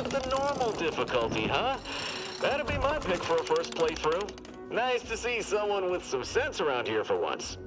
of the normal difficulty, huh? That'd be my pick for a first playthrough. Nice to see someone with some sense around here for once.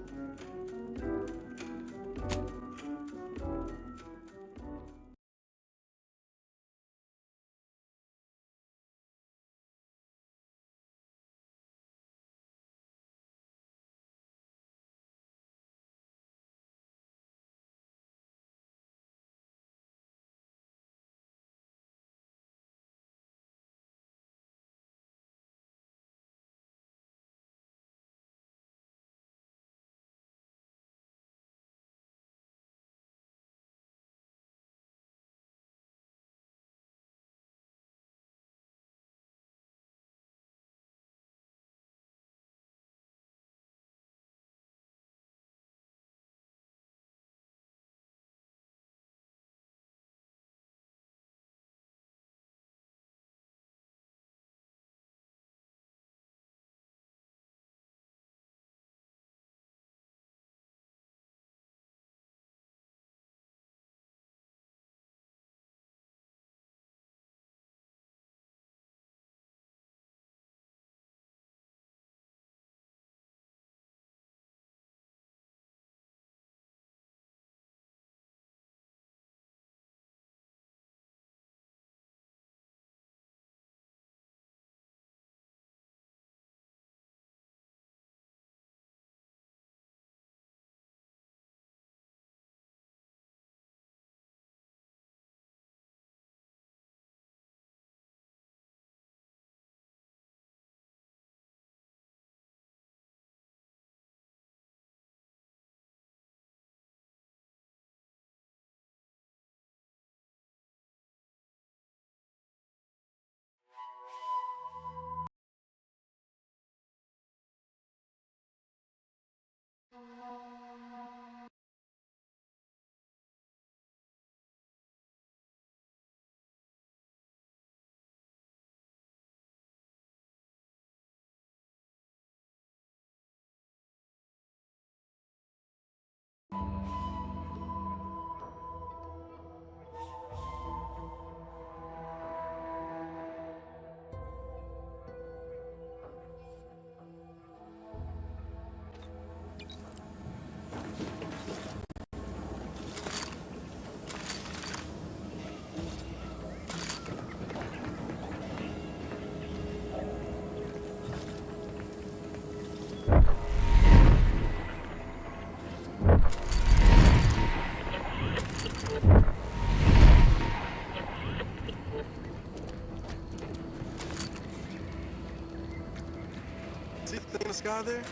The sky there?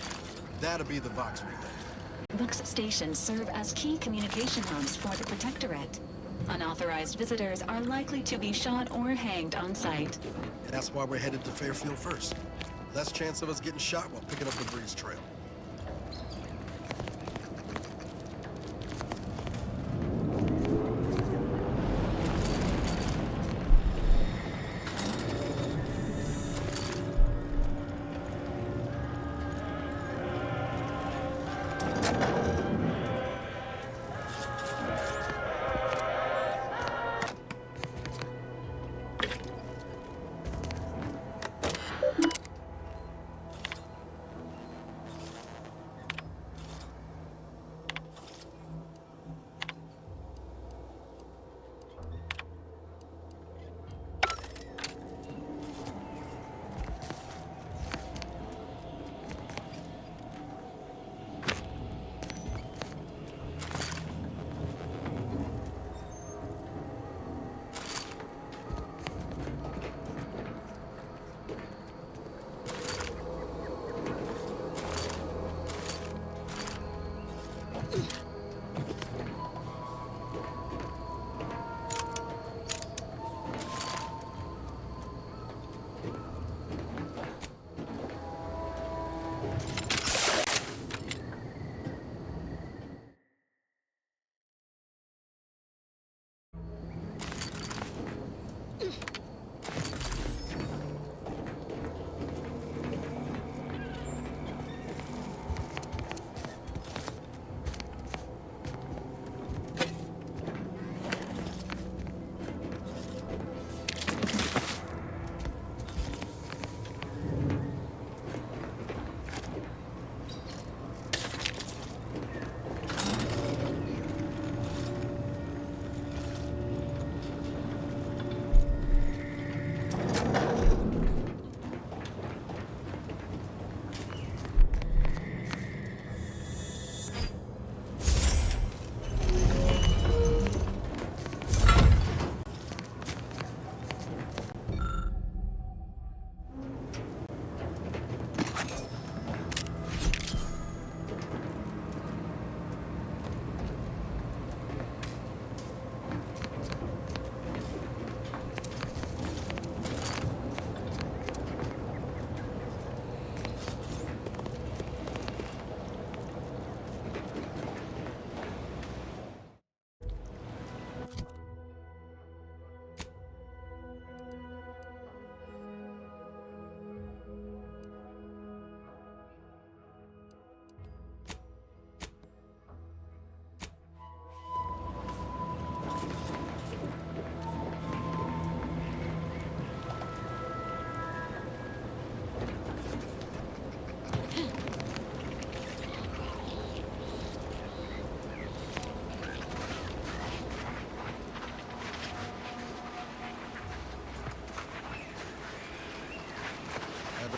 That'll be the Vox relay. Vox stations serve as key communication hubs for the Protectorate. Unauthorized visitors are likely to be shot or hanged on sight. And that's why we're headed to Fairfield first. Less chance of us getting shot while picking up the Breeze Trail.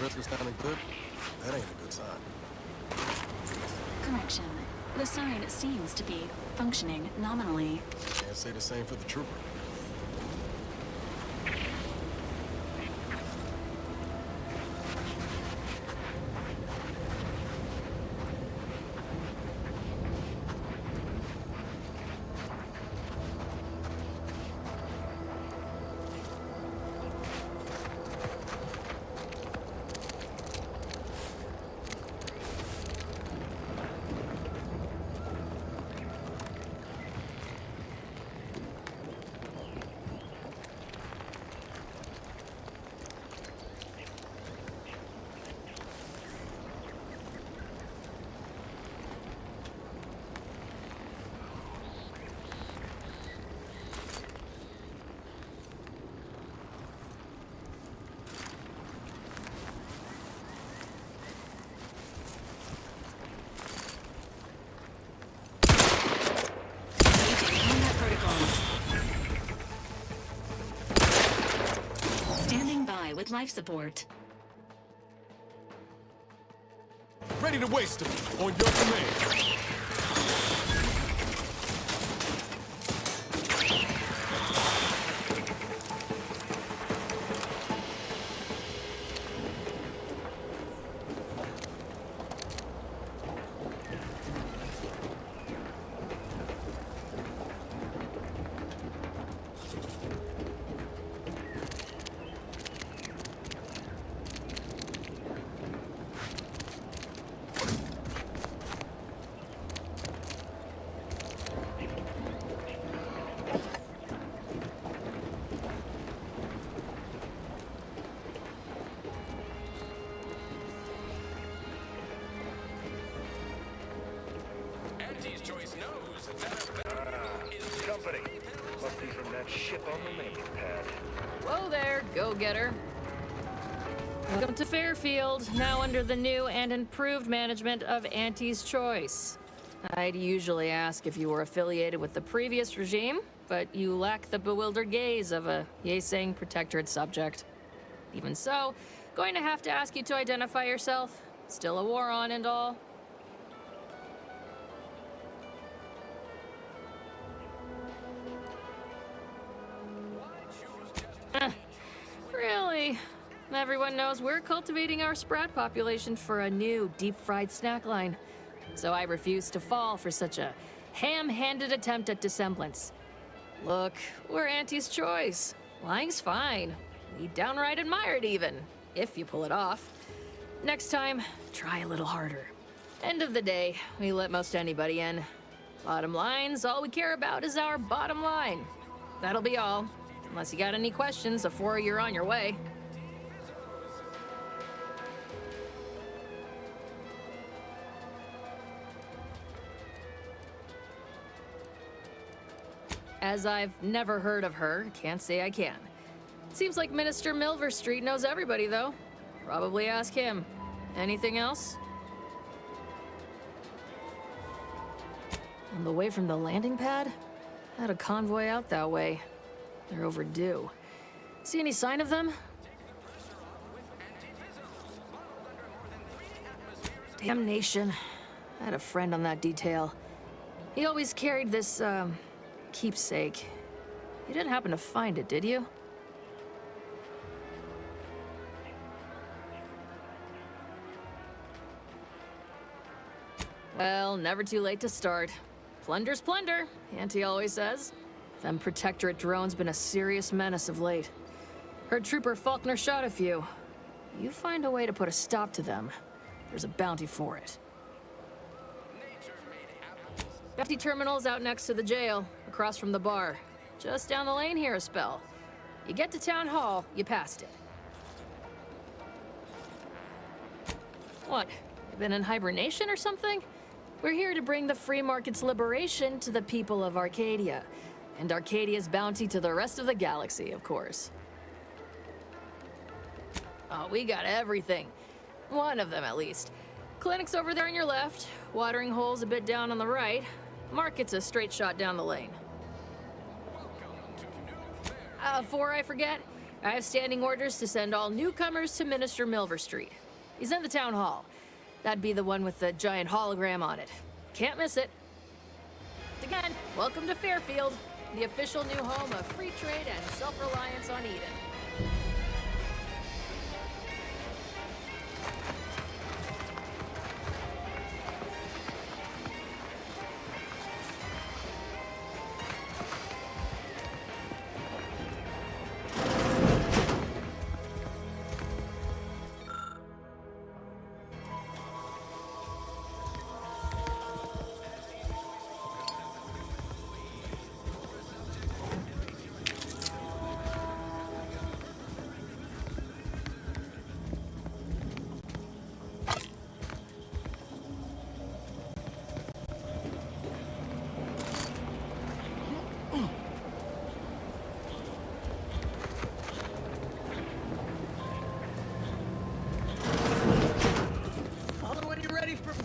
sensor sounding good? That ain't a good sign. Correction. The sign seems to be functioning nominally. Can't say the same for the trooper. With life support. Ready to waste them on your command. Company. Must be from that ship on the landing pad. Whoa there, go-getter. Welcome to Fairfield, now under the new and improved management of Auntie's Choice. I'd usually ask if you were affiliated with the previous regime, but you lack the bewildered gaze of a yay-saying protectorate subject. Even so, going to have to ask you to identify yourself. Still a war on and all. Really? Everyone knows we're cultivating our sprat population for a new deep-fried snack line. So I refuse to fall for such a ham-handed attempt at dissemblance. Look, we're Auntie's Choice. Lying's fine. We downright admire it even, if you pull it off. Next time, try a little harder. End of the day, we let most anybody in. Bottom line's all we care about is our bottom line. That'll be all. Unless you got any questions before you're on your way. As I've never heard of her, can't say I can. Seems like Minister Milverstreet knows everybody, though. Probably ask him. Anything else? On the way from the landing pad? Had a convoy out that way. They're overdue. See any sign of them? Damnation. I had a friend on that detail. He always carried this, keepsake. You didn't happen to find it, did you? Well, never too late to start. Plunder's plunder, Auntie always says. Them Protectorate drones been a serious menace of late. Heard Trooper Faulkner shot a few. You find a way to put a stop to them, there's a bounty for it. Bounty terminal's out next to the jail, across from the bar. Just down the lane here a spell. You get to Town Hall, you passed it. What, you been in hibernation or something? We're here to bring the free market's liberation to the people of Arcadia. And Arcadia's bounty to the rest of the galaxy, of course. Oh, we got everything. One of them, at least. Clinic's over there on your left, watering hole's a bit down on the right. Market's a straight shot down the lane. Before I forget, I have standing orders to send all newcomers to Minister Milver Street. He's in the town hall. That'd be the one with the giant hologram on it. Can't miss it. Again, welcome to Fairfield, the official new home of free trade and self-reliance on Eden.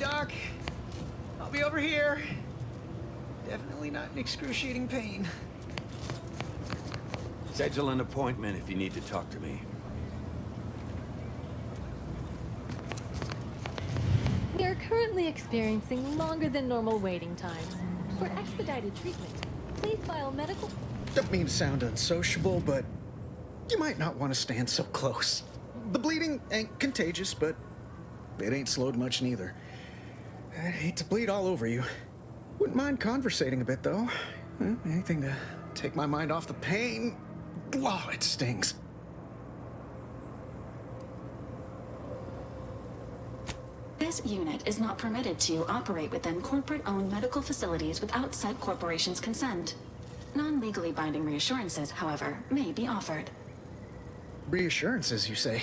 Doc, I'll be over here. Definitely not in excruciating pain. Schedule an appointment if you need to talk to me. We are currently experiencing longer than normal waiting times. For expedited treatment, please file medical... Don't mean to sound unsociable, but you might not want to stand so close. The bleeding ain't contagious, but it ain't slowed much neither. I'd hate to bleed all over you. Wouldn't mind conversating a bit, though. Anything to take my mind off the pain. Oh, it stings. This unit is not permitted to operate within corporate-owned medical facilities without said corporation's consent. Non-legally binding reassurances, however, may be offered. Reassurances, you say?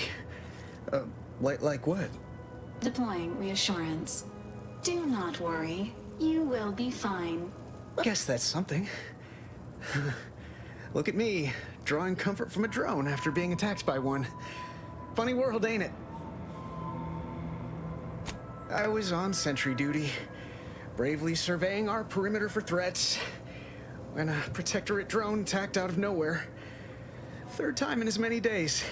Like what? Deploying reassurance. Do not worry. You will be fine. I guess that's something. Look at me, drawing comfort from a drone after being attacked by one. Funny world, ain't it? I was on sentry duty, bravely surveying our perimeter for threats, when a Protectorate drone attacked out of nowhere. Third time in as many days.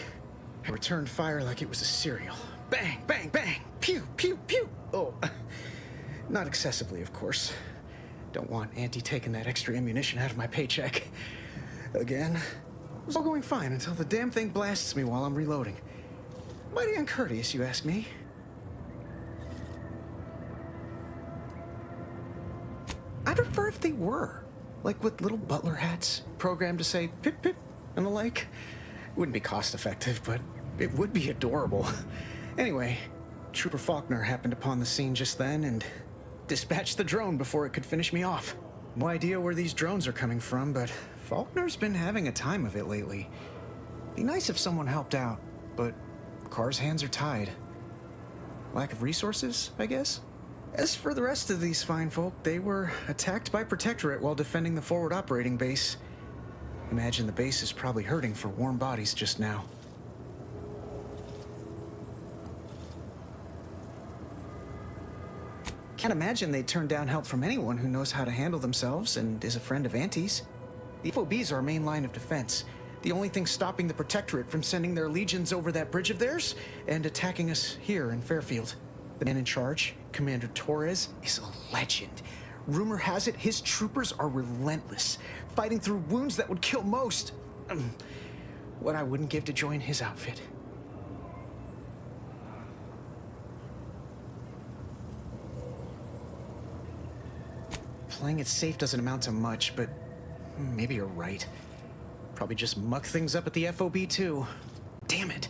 I returned fire like it was a cereal. Bang, bang, bang! Pew, pew, pew! Oh, not excessively, of course. Don't want Auntie taking that extra ammunition out of my paycheck. Again. It was all going fine until the damn thing blasts me while I'm reloading. Mighty uncourteous, you ask me. I'd prefer if they were. Like with little butler hats, programmed to say pip pip and the like. It wouldn't be cost effective, but it would be adorable. Anyway, Trooper Faulkner happened upon the scene just then and dispatched the drone before it could finish me off. No idea where these drones are coming from, but Faulkner's been having a time of it lately. Be nice if someone helped out, but Carr's hands are tied. Lack of resources, I guess? As for the rest of these fine folk, they were attacked by Protectorate while defending the forward operating base. Imagine the base is probably hurting for warm bodies just now. Can't imagine they'd turn down help from anyone who knows how to handle themselves and is a friend of Auntie's. The FOB's our main line of defense. The only thing stopping the Protectorate from sending their legions over that bridge of theirs and attacking us here in Fairfield. The man in charge, Commander Torres, is a legend. Rumor has it his troopers are relentless, fighting through wounds that would kill most. What I wouldn't give to join his outfit. Playing it safe doesn't amount to much, but maybe you're right. Probably just muck things up at the FOB too. Damn it.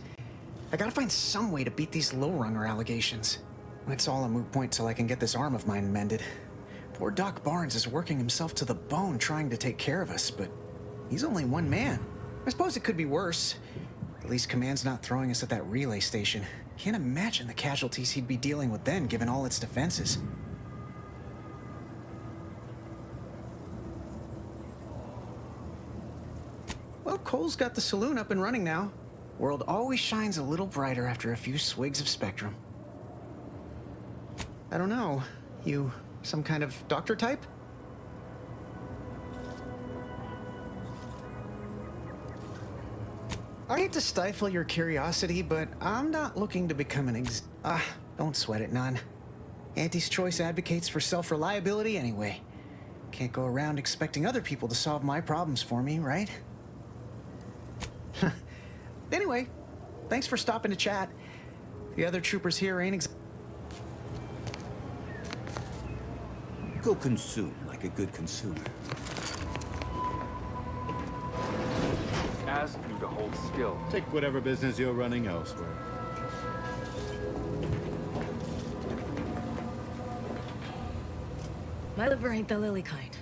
I gotta find some way to beat these low-runger allegations. It's all a moot point till I can get this arm of mine mended. Poor Doc Barnes is working himself to the bone trying to take care of us, but he's only one man. I suppose it could be worse. At least Command's not throwing us at that relay station. Can't imagine the casualties he'd be dealing with then, given all its defenses. Well, Cole's got the saloon up and running now. World always shines a little brighter after a few swigs of Spectrum. I don't know. You some kind of doctor type? I hate to stifle your curiosity, but I'm not looking to become an don't sweat it, none. Auntie's Choice advocates for self-reliability anyway. Can't go around expecting other people to solve my problems for me, right? Anyway, thanks for stopping to chat. The other troopers here ain't Go consume like a good consumer. Ask you to hold still. Take whatever business you're running elsewhere. My liver ain't the lily kind.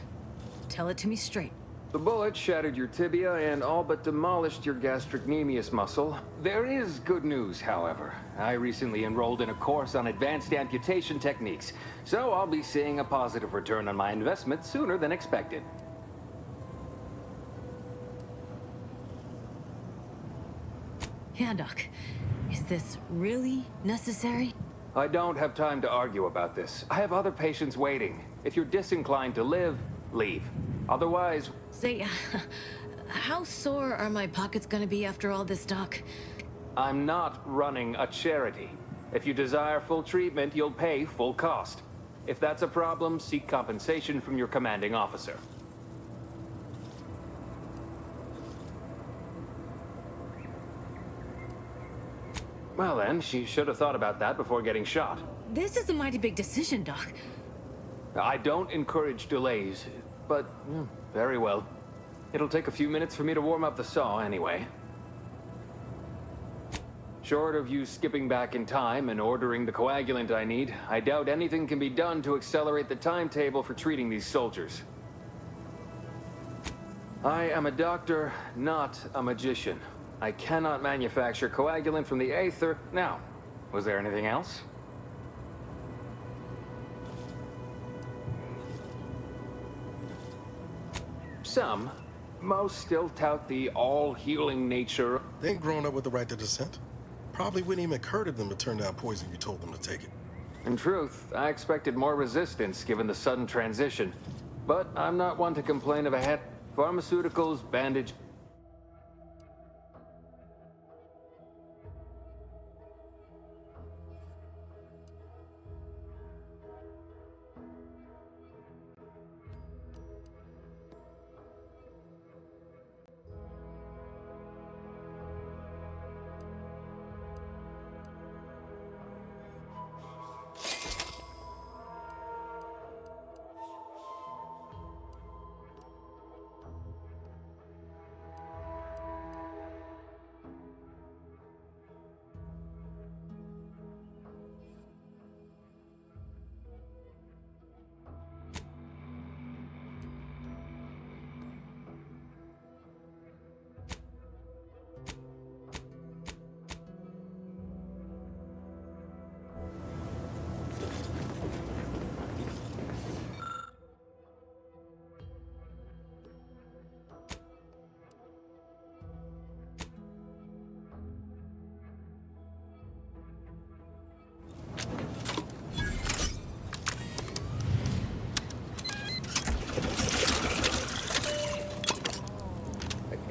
Tell it to me straight. The bullet shattered your tibia and all but demolished your gastrocnemius muscle. There is good news, however. I recently enrolled in a course on advanced amputation techniques, so I'll be seeing a positive return on my investment sooner than expected. Yeah, Doc. Is this really necessary? I don't have time to argue about this. I have other patients waiting. If you're disinclined to live, leave. Otherwise... Say, how sore are my pockets gonna be after all this, Doc? I'm not running a charity. If you desire full treatment, you'll pay full cost. If that's a problem, seek compensation from your commanding officer. Well then, she should have thought about that before getting shot. This is a mighty big decision, Doc. I don't encourage delays, but very well. It'll take a few minutes for me to warm up the saw anyway. Short of you skipping back in time and ordering the coagulant I need, I doubt anything can be done to accelerate the timetable for treating these soldiers. I am a doctor, not a magician. I cannot manufacture coagulant from the aether. Now, was there anything else? Some. Most still tout the all-healing nature. They ain't grown up with the right to dissent. Probably wouldn't even occur to them to turn down poison if you told them to take it. In truth, I expected more resistance given the sudden transition. But I'm not one to complain of a head. Pharmaceuticals, bandage...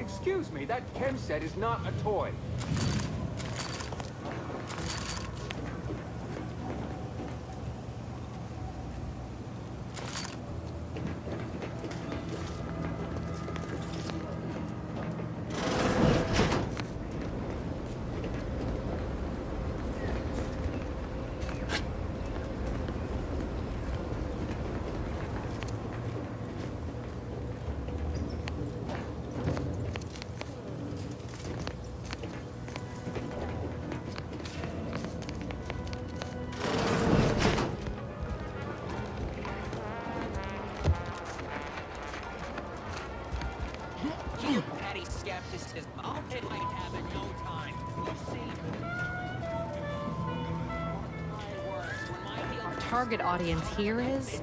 Excuse me, that chem set is not a toy. Target audience here is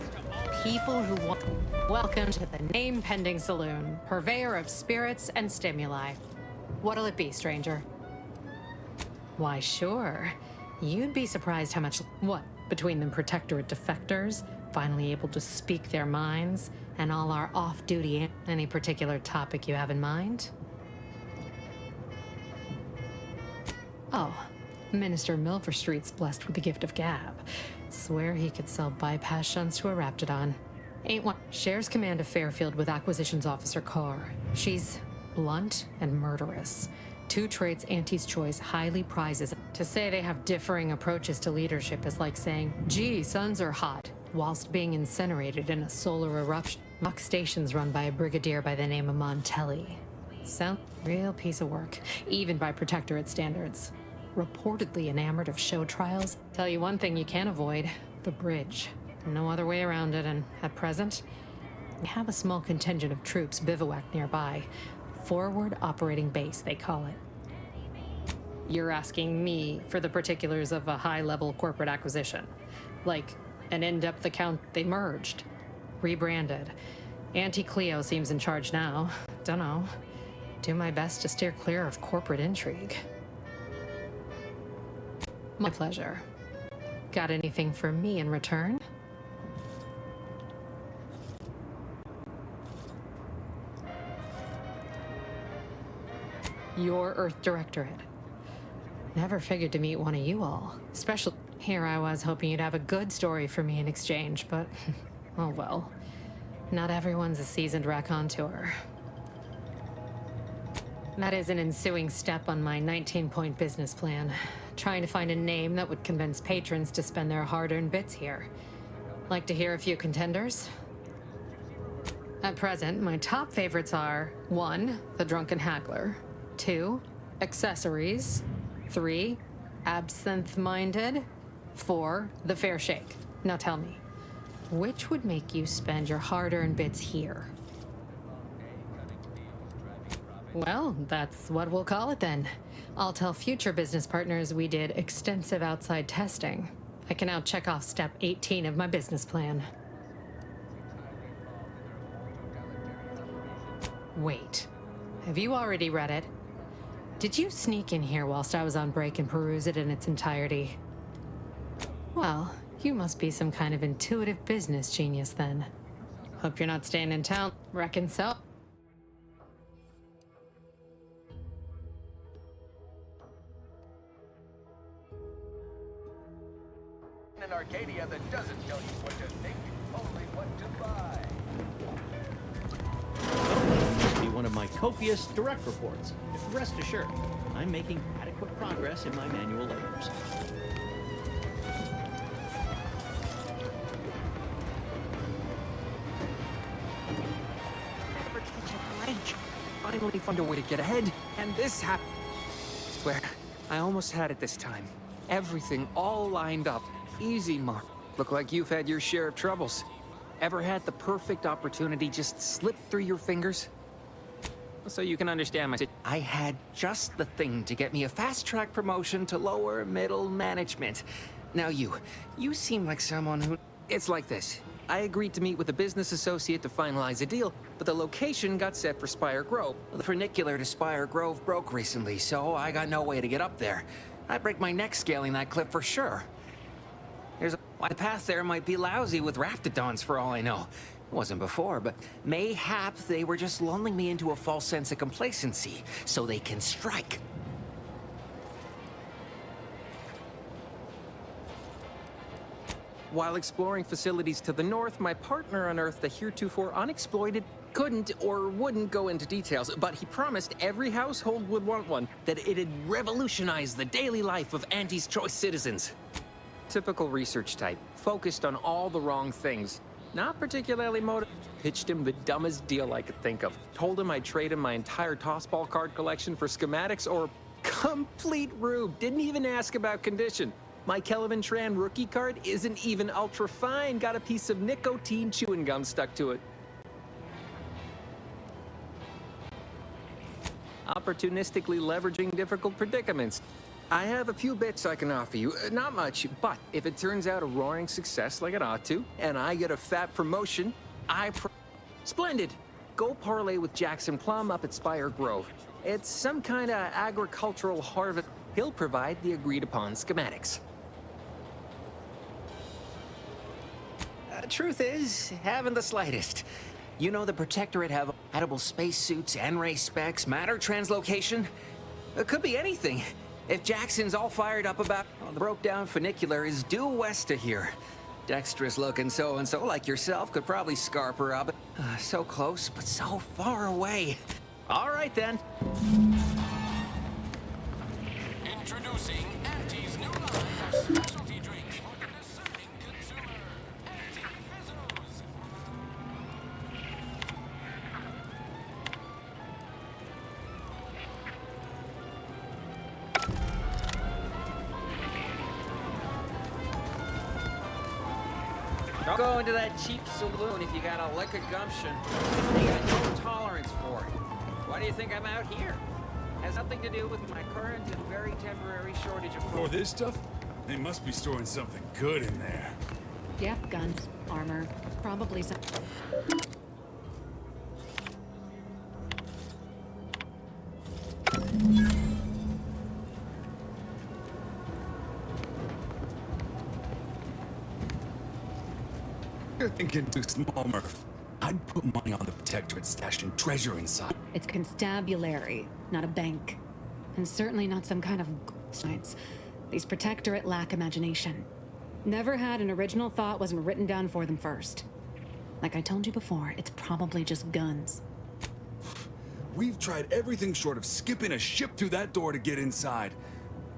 people who want... Welcome to the name-pending saloon, purveyor of spirits and stimuli. What'll it be, stranger? Why, sure. You'd be surprised how much... What, between the Protectorate defectors, finally able to speak their minds, and all our off-duty... Any particular topic you have in mind? Oh, Minister Milverstreet's blessed with the gift of gab. Swear he could sell bypass shunts to a Raptidon. Ain't one. Shares command of Fairfield with Acquisitions Officer Carr. She's blunt and murderous. Two traits Auntie's Choice highly prizes. To say they have differing approaches to leadership is like saying, gee, suns are hot, whilst being incinerated in a solar eruption. Mock stations run by a brigadier by the name of Montelli. Sound real piece of work, even by Protectorate standards. Reportedly enamored of show trials. Tell you one thing you can't avoid, the bridge. No other way around it, and at present, we have a small contingent of troops bivouacked nearby. Forward Operating Base, they call it. You're asking me for the particulars of a high-level corporate acquisition. Like an in-depth account they merged, rebranded. Auntie Cleo seems in charge now. Dunno. Do my best to steer clear of corporate intrigue. My pleasure. Got anything for me in return? Your Earth Directorate. Never figured to meet one of you all. Especially here I was hoping you'd have a good story for me in exchange, but oh well. Not everyone's a seasoned raconteur. That is an ensuing step on my 19-point business plan. Trying to find a name that would convince patrons to spend their hard-earned bits here. Like to hear a few contenders? At present, my top favorites are 1. The Drunken Haggler, 2. Accessories, 3. Absinthe-minded, 4. The Fair Shake. Now tell me, which would make you spend your hard-earned bits here? Well, that's what we'll call it then. I'll tell future business partners we did extensive outside testing. I can now check off step 18 of my business plan. Wait, have you already read it? Did you sneak in here whilst I was on break and peruse it in its entirety? Well, you must be some kind of intuitive business genius then. Hope you're not staying in town. Reckon so. An Arcadia that doesn't tell you what to think, only what to buy. This must be one of my copious direct reports. Rest assured, I'm making adequate progress in my manual labors. Never catch a break. Finally found a way to get ahead, and this happened. Swear, I almost had it this time. Everything all lined up. Easy, Mark. Look like you've had your share of troubles. Ever had the perfect opportunity just slip through your fingers? So you can understand my situation. I had just the thing to get me a fast-track promotion to lower middle management. Now you seem like someone who... It's like this. I agreed to meet with a business associate to finalize a deal, but the location got set for Spire Grove. The funicular to Spire Grove broke recently, so I got no way to get up there. I'd break my neck scaling that cliff for sure. The path there might be lousy with Raptidons for all I know. It wasn't before, but mayhap they were just lulling me into a false sense of complacency so they can strike. While exploring facilities to the north, my partner unearthed a heretofore unexploited, couldn't or wouldn't go into details, but he promised every household would want one, that it'd revolutionize the daily life of Auntie's Choice citizens. Typical research type, focused on all the wrong things. Not particularly motivated. Pitched him the dumbest deal I could think of. Told him I'd trade him my entire tossball card collection for schematics or complete rube. Didn't even ask about condition. My Kelvin Tran rookie card isn't even ultra fine. Got a piece of nicotine chewing gum stuck to it. Opportunistically leveraging difficult predicaments. I have a few bits I can offer you, not much, but if it turns out a roaring success like it ought to, and I get a fat promotion, Splendid! Go parlay with Jackson Plum up at Spire Grove. It's some kind of agricultural harvest. He'll provide the agreed-upon schematics. Truth is, haven't the slightest. You know the Protectorate have edible spacesuits, N-ray specs, matter translocation? It could be anything. If Jackson's all fired up about the broke-down funicular is due west of here. Dexterous-looking so-and-so like yourself could probably scarp her up. So close, but so far away. All right, then. Introducing Auntie's new line of specialty drinks for the discerning consumer. Anti-Fizzos. Don't go into that cheap saloon if you got a lick of gumption. They got no tolerance for it. Why do you think I'm out here? Has nothing to do with my current and very temporary shortage of food. For this stuff? They must be storing something good in there. Yep, guns, armor, probably some. You're thinking too small, Murph. I'd put money on the Protectorate stashing treasure inside. It's constabulary, not a bank. And certainly not some kind of science. These Protectorate lack imagination. Never had an original thought wasn't written down for them first. Like I told you before, it's probably just guns. We've tried everything short of skipping a ship through that door to get inside.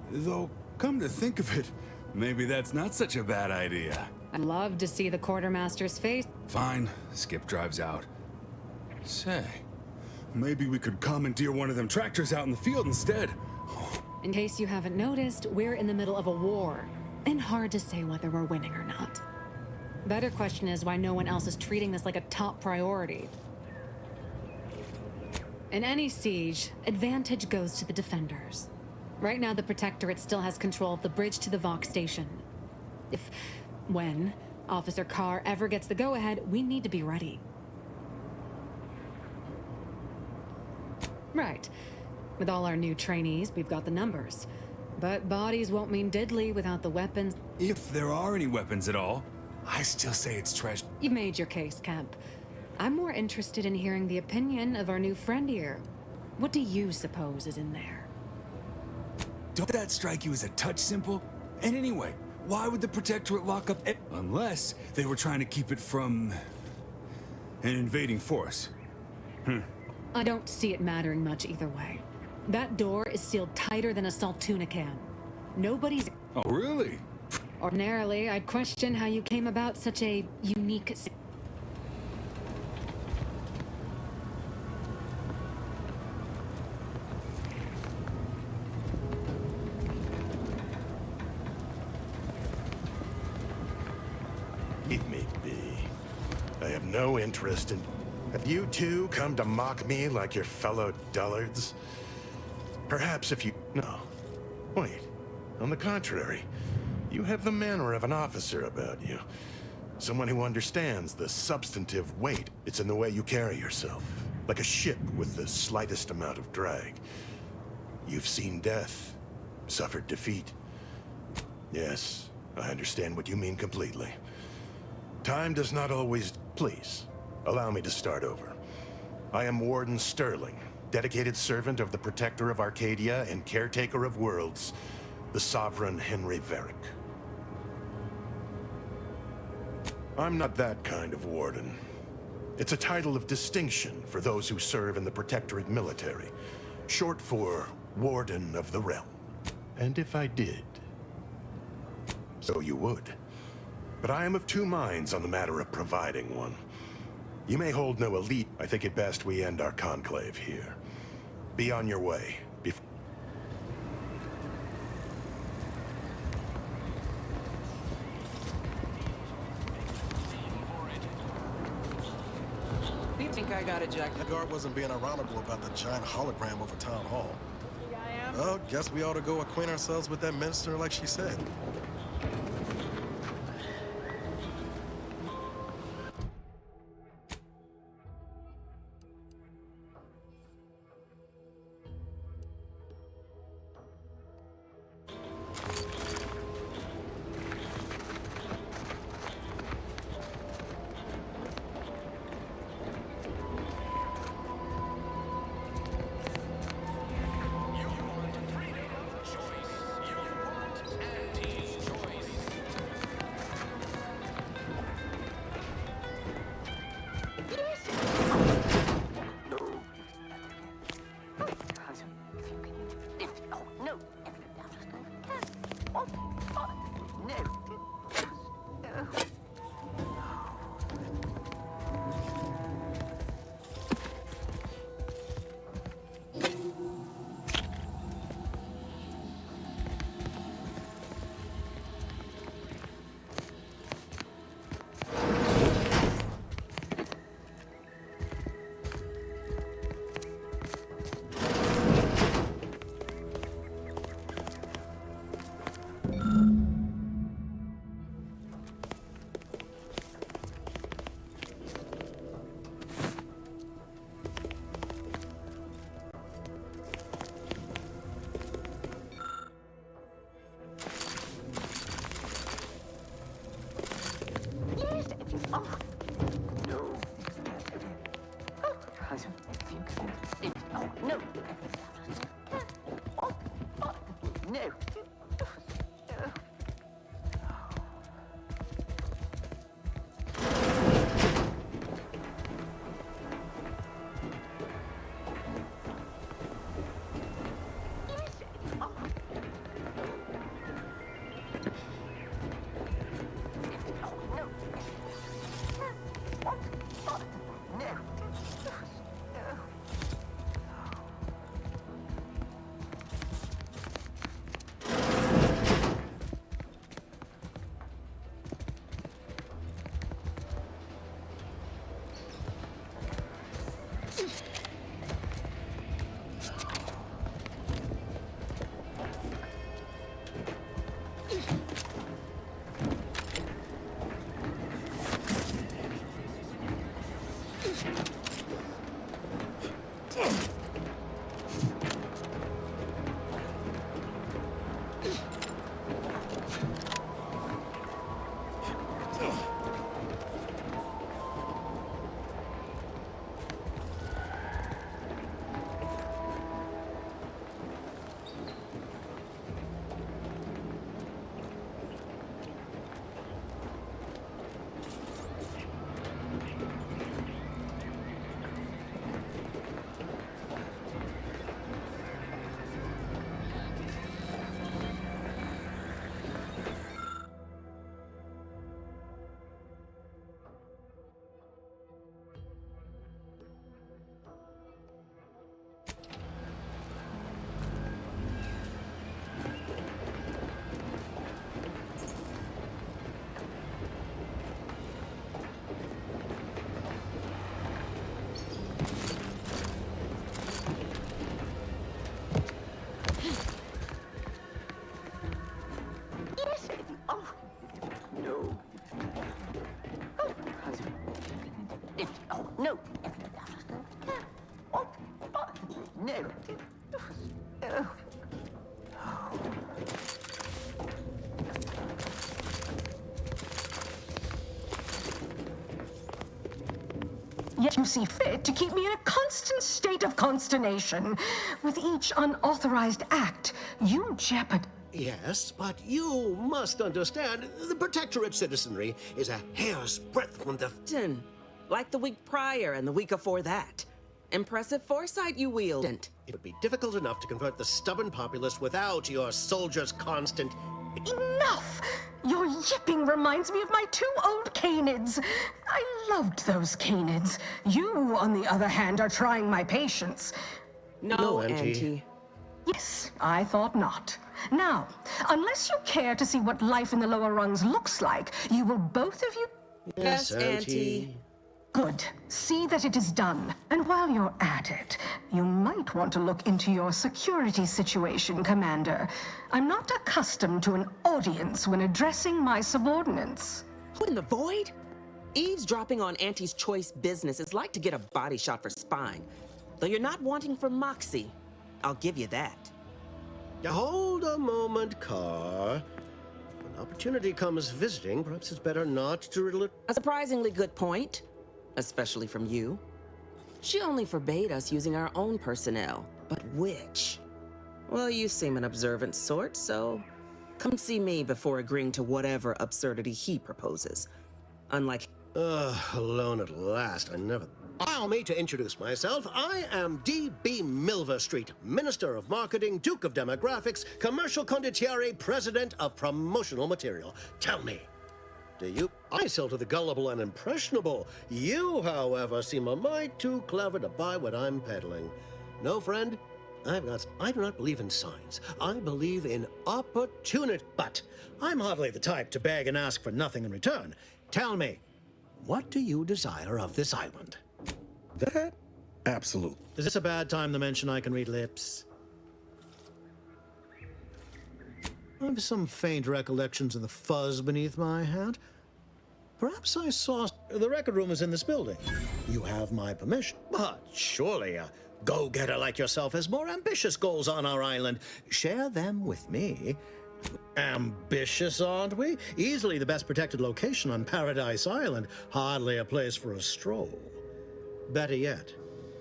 Though, come to think of it, maybe that's not such a bad idea. I'd love to see the quartermaster's face. Fine, Skip drives out. Say, maybe we could commandeer one of them tractors out in the field instead. In case you haven't noticed, we're in the middle of a war. And hard to say whether we're winning or not. Better question is why no one else is treating this like a top priority. In any siege, advantage goes to the defenders. Right now, the Protectorate still has control of the bridge to the Vox station. When Officer Carr ever gets the go-ahead, we need to be ready. Right. With all our new trainees, we've got the numbers. But bodies won't mean diddly without the weapons. If there are any weapons at all, I still say it's treasure. You've made your case, Camp. I'm more interested in hearing the opinion of our new friend here. What do you suppose is in there? Don't that strike you as a touch simple? And anyway, why would the Protectorate lock up unless they were trying to keep it from an invading force? I don't see it mattering much either way. That door is sealed tighter than a Saltuna can. Nobody's... Oh, really? Ordinarily, I'd question how you came about such a unique... Leave me be. I have no interest in... Have you two come to mock me like your fellow dullards? Perhaps if you... No. Wait. On the contrary, you have the manner of an officer about you. Someone who understands the substantive weight. It's in the way you carry yourself. Like a ship with the slightest amount of drag. You've seen death. Suffered defeat. Yes, I understand what you mean completely. Time does not always... Please, allow me to start over. I am Warden Sterling, dedicated servant of the Protector of Arcadia and caretaker of worlds, the Sovereign Henry Varick. I'm not that kind of warden. It's a title of distinction for those who serve in the Protectorate military, short for Warden of the Realm. And if I did, so you would. But I am of two minds on the matter of providing one. You may hold no elite. I think it best we end our conclave here. Be on your way. You think I got it, Jack? The guard wasn't being ironical about the giant hologram over town hall. Well, guess we ought to go acquaint ourselves with that minister like she said. Yet you see fit to keep me in a constant state of consternation. With each unauthorized act, you jeopardize. Yes, but you must understand, the Protectorate citizenry is a hair's breadth from the... Like the week prior and the week before that. Impressive foresight you wield. It would be difficult enough to convert the stubborn populace without your soldiers' constant... Enough! Your yipping reminds me of my 2 old canids. I loved those canids. You, on the other hand, are trying my patience. No, Auntie. Yes, I thought not. Now, unless you care to see what life in the lower rungs looks like, you will both of you... Yes, Auntie. Good. See that it is done. And while you're at it, you might want to look into your security situation, Commander. I'm not accustomed to an audience when addressing my subordinates. Who in the void? Eavesdropping on Auntie's choice business is like to get a body shot for spine. Though you're not wanting for moxie. I'll give you that. Hold a moment, Carr. When opportunity comes visiting, perhaps it's better not to riddle it. A surprisingly good point. Especially from you. She only forbade us using our own personnel. But which? Well, you seem an observant sort, so come see me before agreeing to whatever absurdity he proposes. Unlike... Alone at last. I never... Allow me to introduce myself. I am D.B. Milverstreet, Minister of Marketing, Duke of Demographics, Commercial Condottiere, President of Promotional Material. Tell me, do you... I sell to the gullible and impressionable. You, however, seem a mite too clever to buy what I'm peddling. No, friend, I do not believe in signs. I believe in opportunity. But I'm hardly the type to beg and ask for nothing in return. Tell me, what do you desire of this island? That? Absolutely. Is this a bad time to mention I can read lips? I have some faint recollections of the fuzz beneath my hat. Perhaps I saw... The record room is in this building. You have my permission. But surely a go-getter like yourself has more ambitious goals on our island. Share them with me. Ambitious, aren't we? Easily the best protected location on Paradise Island. Hardly a place for a stroll. Better yet,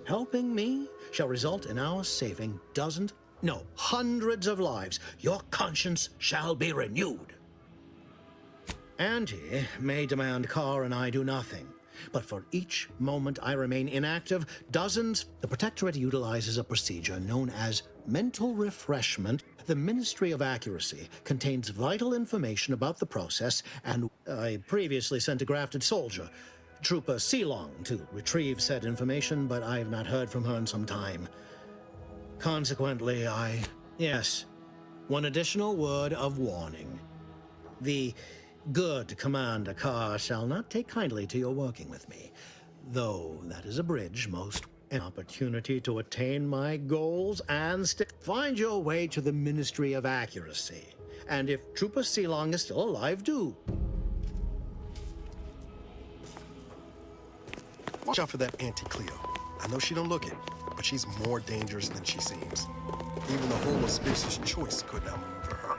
helping me shall result in our saving dozens, no, hundreds of lives. Your conscience shall be renewed. Auntie may demand Carr and I do nothing, but for each moment I remain inactive, the Protectorate utilizes a procedure known as mental refreshment. The Ministry of Accuracy contains vital information about the process, and I previously sent a grafted soldier, Trooper Sealong, to retrieve said information, but I have not heard from her in some time. Consequently, Yes, one additional word of warning. The good Commander Carr shall not take kindly to your working with me, though that is a bridge most an opportunity to attain my goals and find your way to the Ministry of Accuracy. And if Trooper Sealong is still alive, do. Watch out for that Auntie Cleo. I know she don't look it, but she's more dangerous than she seems. Even the whole of Space's choice could outmaneuver her.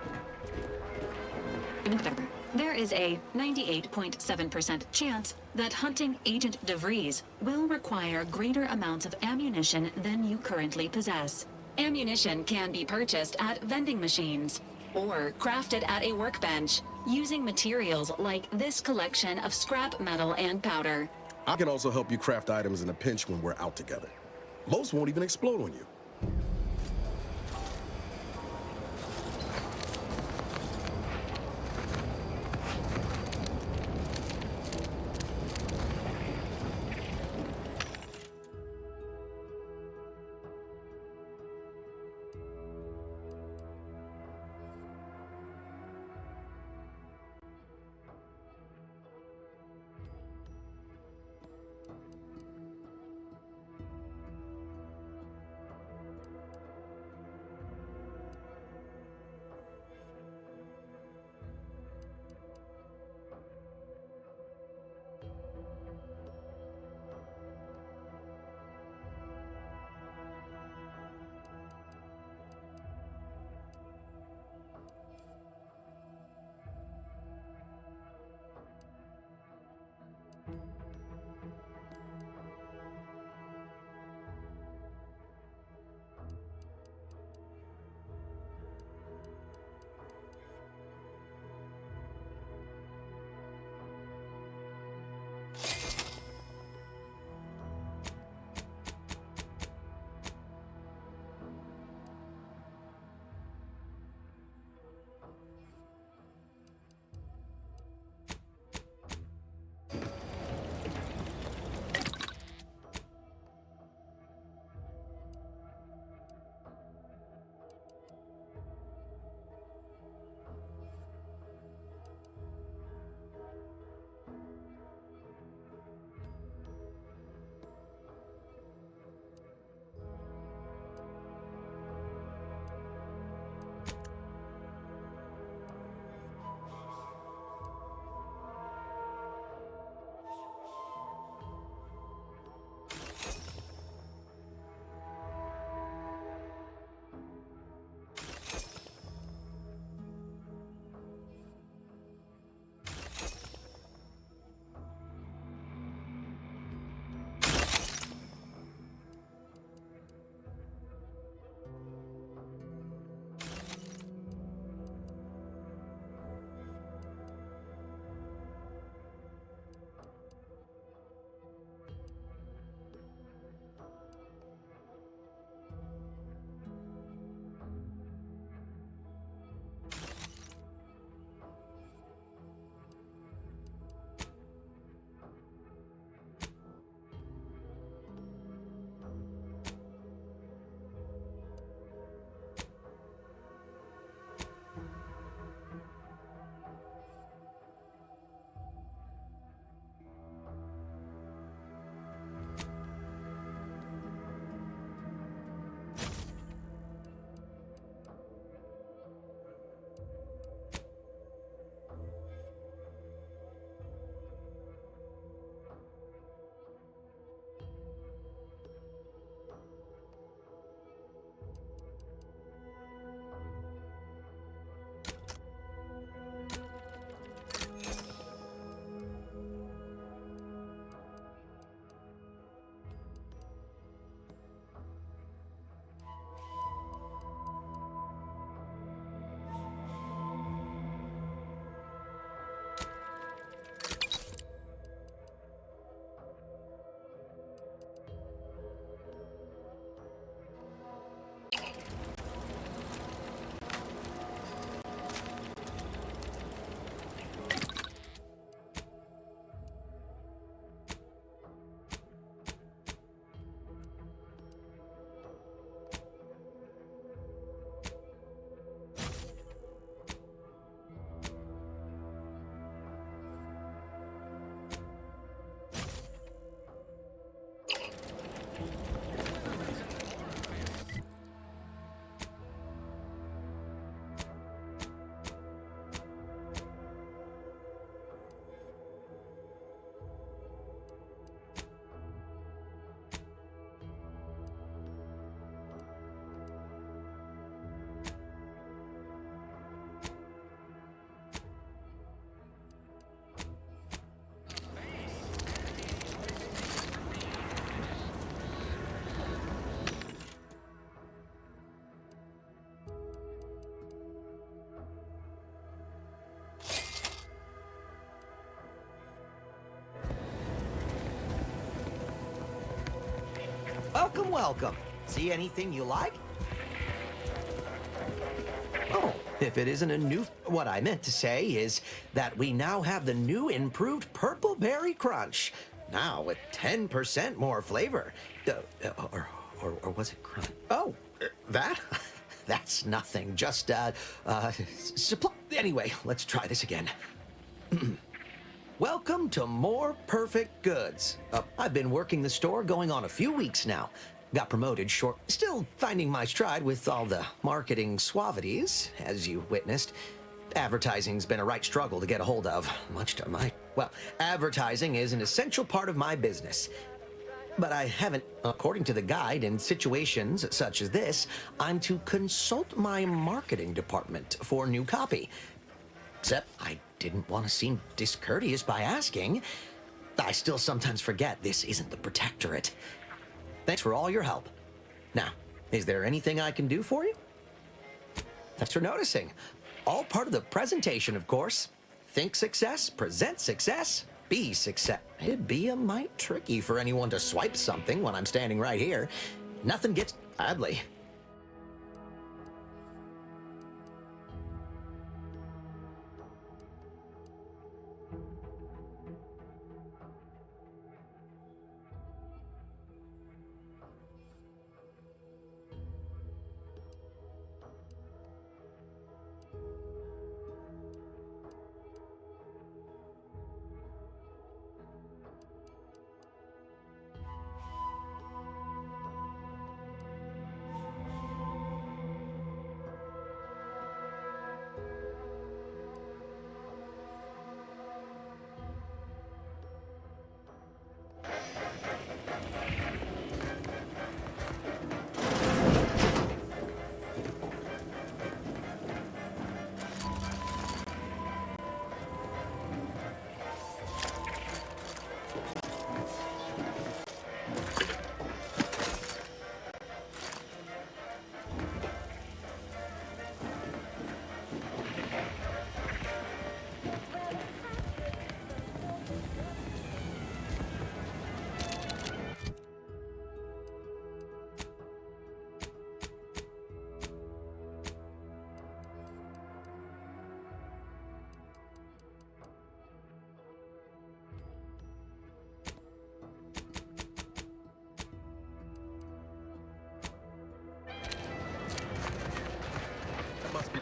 There is a 98.7% chance that hunting Agent DeVries will require greater amounts of ammunition than you currently possess. Ammunition can be purchased at vending machines or crafted at a workbench using materials like this collection of scrap metal and powder. I can also help you craft items in a pinch when we're out together. Most won't even explode on you. Welcome, welcome. See anything you like? Oh, if it isn't a new... What I meant to say is that we now have the new improved Purple Berry Crunch. Now with 10% more flavor. Or was it crunch? Oh, that? That's nothing. Just, supply... Anyway, let's try this again. Welcome to More Perfect Goods. I've been working the store going on a few weeks now. Got promoted short. Still finding my stride with all the marketing suavities, as you witnessed. Advertising's been a right struggle to get a hold of, much to my... Well, advertising is an essential part of my business. But I haven't, according to the guide, in situations such as this, I'm to consult my marketing department for new copy. Except I didn't want to seem discourteous by asking. I still sometimes forget this isn't the Protectorate. Thanks for all your help. Now, is there anything I can do for you? Thanks for noticing. All part of the presentation, of course. Think success, present success, be success. It'd be a mite tricky for anyone to swipe something when I'm standing right here. Nothing gets badly.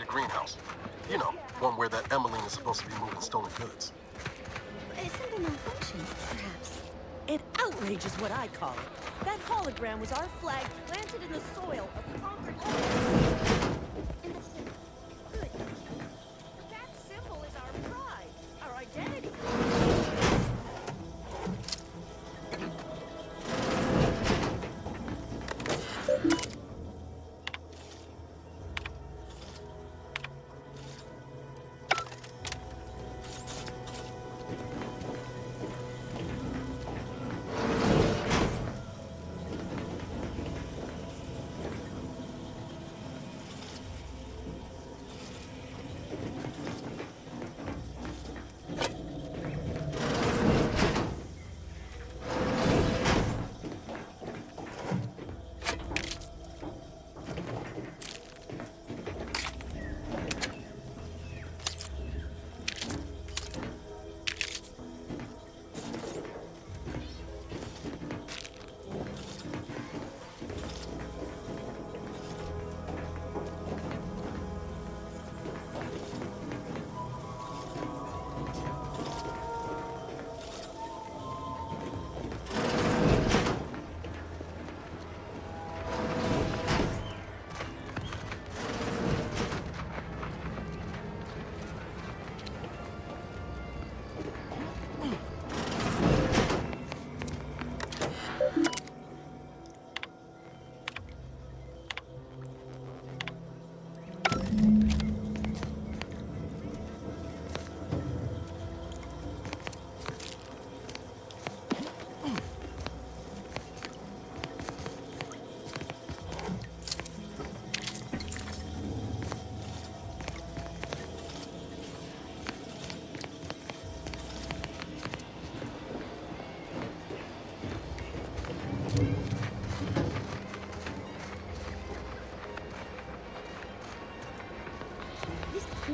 Greenhouse. You know, one where that Emmeline is supposed to be moving stolen goods. A simple malfunction, perhaps. An outrage is what I call it. That hologram was our flag planted in the soil of conquered land. Innocent. Good. That symbol is our pride, our identity.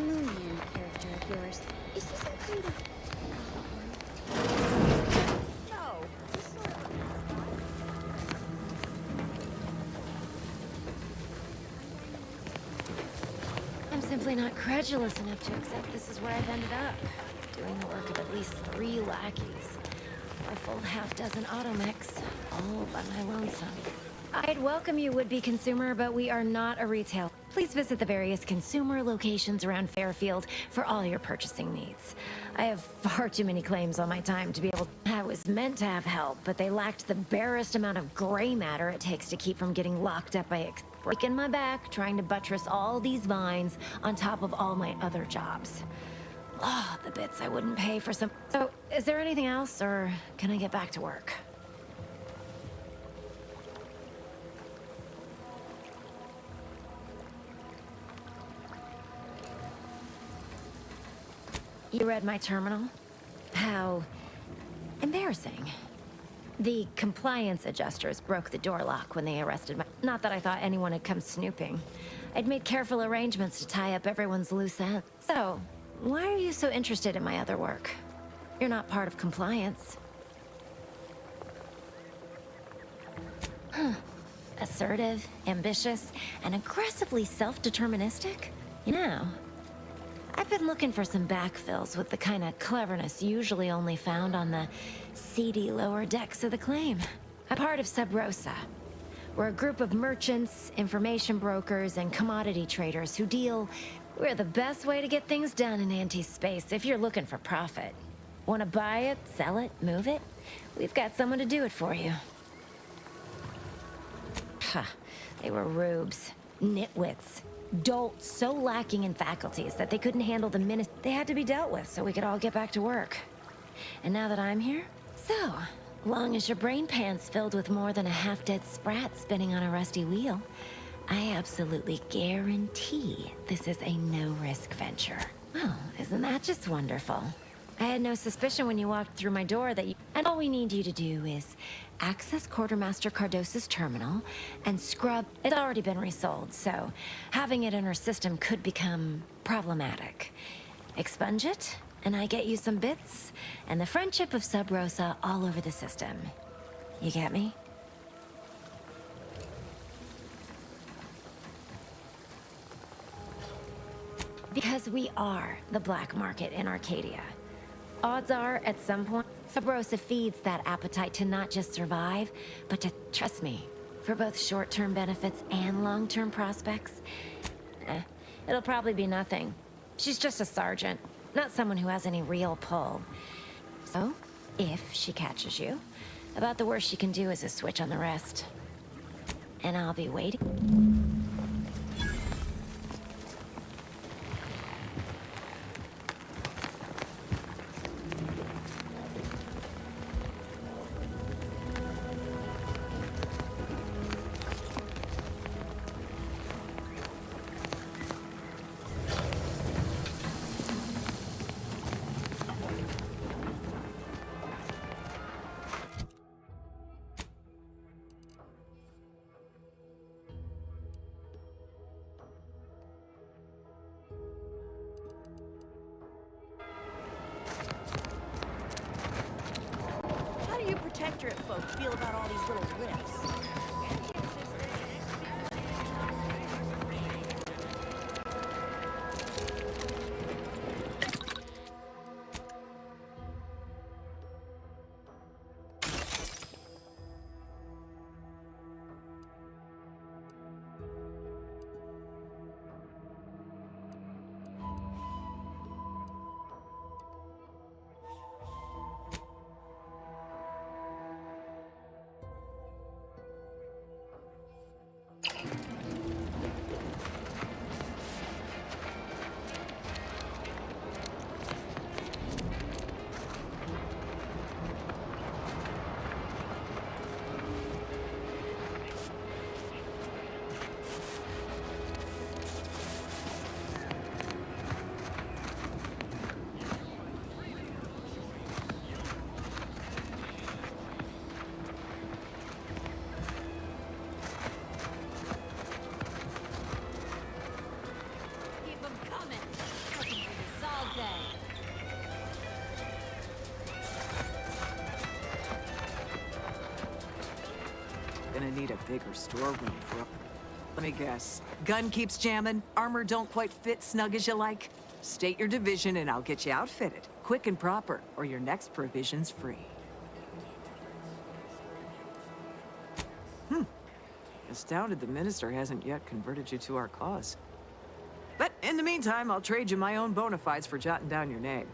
Moonian character of yours, is he some kind of... No, he's sort of I'm simply not credulous enough to accept this is where I've ended up. Doing the work of at least 3 lackeys. A full half-dozen automechs, all by my lonesome. I'd welcome you, would-be consumer, but we are not a retail. Please visit the various consumer locations around Fairfield for all your purchasing needs. I have far too many claims on my time to be able... I was meant to have help, but they lacked the barest amount of gray matter it takes to keep from getting locked up by breaking my back trying to buttress all these vines on top of all my other jobs. Oh, the bits I wouldn't pay for some... So, is there anything else, or can I get back to work? You read my terminal? How embarrassing. The compliance adjusters broke the door lock when they arrested my... Not that I thought anyone had come snooping. I'd made careful arrangements to tie up everyone's loose ends. So, why are you so interested in my other work? You're not part of compliance. Huh. Assertive, ambitious, and aggressively self-deterministic? You know, I've been looking for some backfills with the kind of cleverness usually only found on the seedy lower decks of the claim. I'm part of Sub Rosa. We're a group of merchants, information brokers, and commodity traders who deal... We're the best way to get things done in anti-space if you're looking for profit. Want to buy it, sell it, move it? We've got someone to do it for you. Ha, they were rubes, nitwits, dolts so lacking in faculties that they couldn't handle the minute they had to be dealt with so we could all get back to work. And now that I'm here, so, long as your brain pan's filled with more than a half-dead sprat spinning on a rusty wheel, I absolutely guarantee this is a no-risk venture. Well, isn't that just wonderful? I had no suspicion when you walked through my door that you... And all we need you to do is access Quartermaster Cardos's terminal and scrub... It's already been resold, so having it in her system could become problematic. Expunge it, and I get you some bits, and the friendship of Sub Rosa all over the system. You get me? Because we are the black market in Arcadia. Odds are, at some point, Sub Rosa feeds that appetite to not just survive, but to trust me, for both short-term benefits and long-term prospects. It'll probably be nothing. She's just a sergeant, not someone who has any real pull. So, if she catches you, about the worst she can do is a switch on the rest. And I'll be waiting. Protectorate folk feel about all these little rifts? bigger storeroom for... Let me guess. Gun keeps jamming, armor don't quite fit snug as you like. State your division and I'll get you outfitted. Quick and proper, or your next provision's free. Astounded the minister hasn't yet converted you to our cause. But in the meantime, I'll trade you my own bona fides for jotting down your name.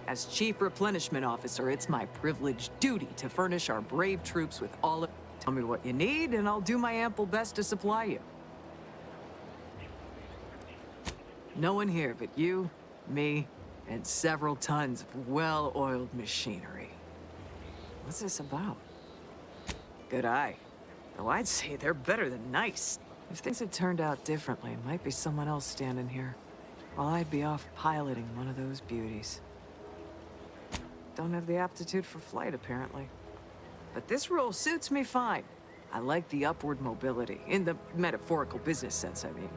As Chief Replenishment Officer, it's my privileged duty to furnish our brave troops with all of... Tell me what you need, and I'll do my ample best to supply you. No one here but you, me, and several tons of well-oiled machinery. What's this about? Good eye. Though I'd say they're better than nice. If things had turned out differently, it might be someone else standing here, while I'd be off piloting one of those beauties. Don't have the aptitude for flight, apparently. But this role suits me fine. I like the upward mobility, in the metaphorical business sense, I mean.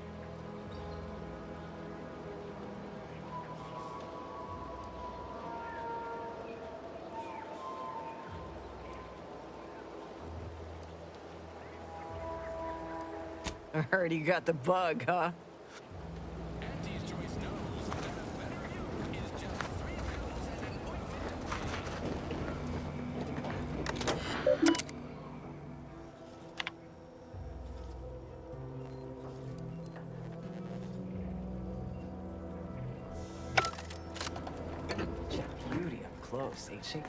I heard you got the bug, huh? Beauty up close, ain't she?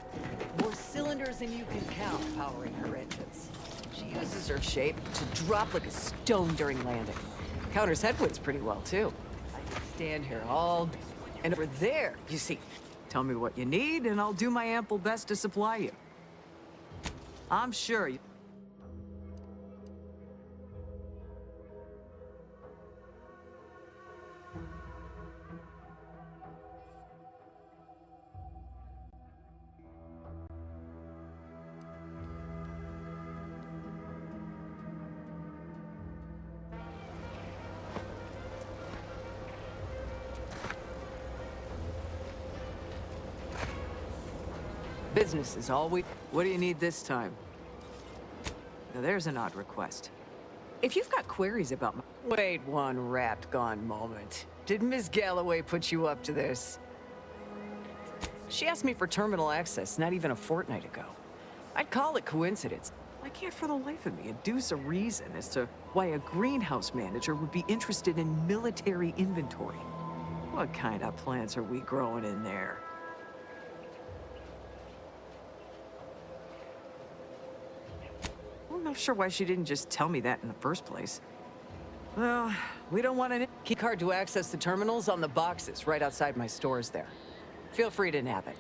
More cylinders than you can count powering her engines. She uses her shape to drop like a stone during landing. Counters headwinds pretty well, too. I can stand here all day. And over there, you see, tell me what you need, and I'll do my ample best to supply you. I'm sure you... Business is all we... What do you need this time? Now there's an odd request. If you've got queries about my... Wait one rat-gone moment. Did Ms. Galloway put you up to this? She asked me for terminal access not even a fortnight ago. I'd call it coincidence. I can't for the life of me induce a reason as to why a greenhouse manager would be interested in military inventory. What kind of plants are we growing in there? I'm not sure why she didn't just tell me that in the first place. Well, we don't want an key card to access the terminals on the boxes right outside my stores there. Feel free to nab it.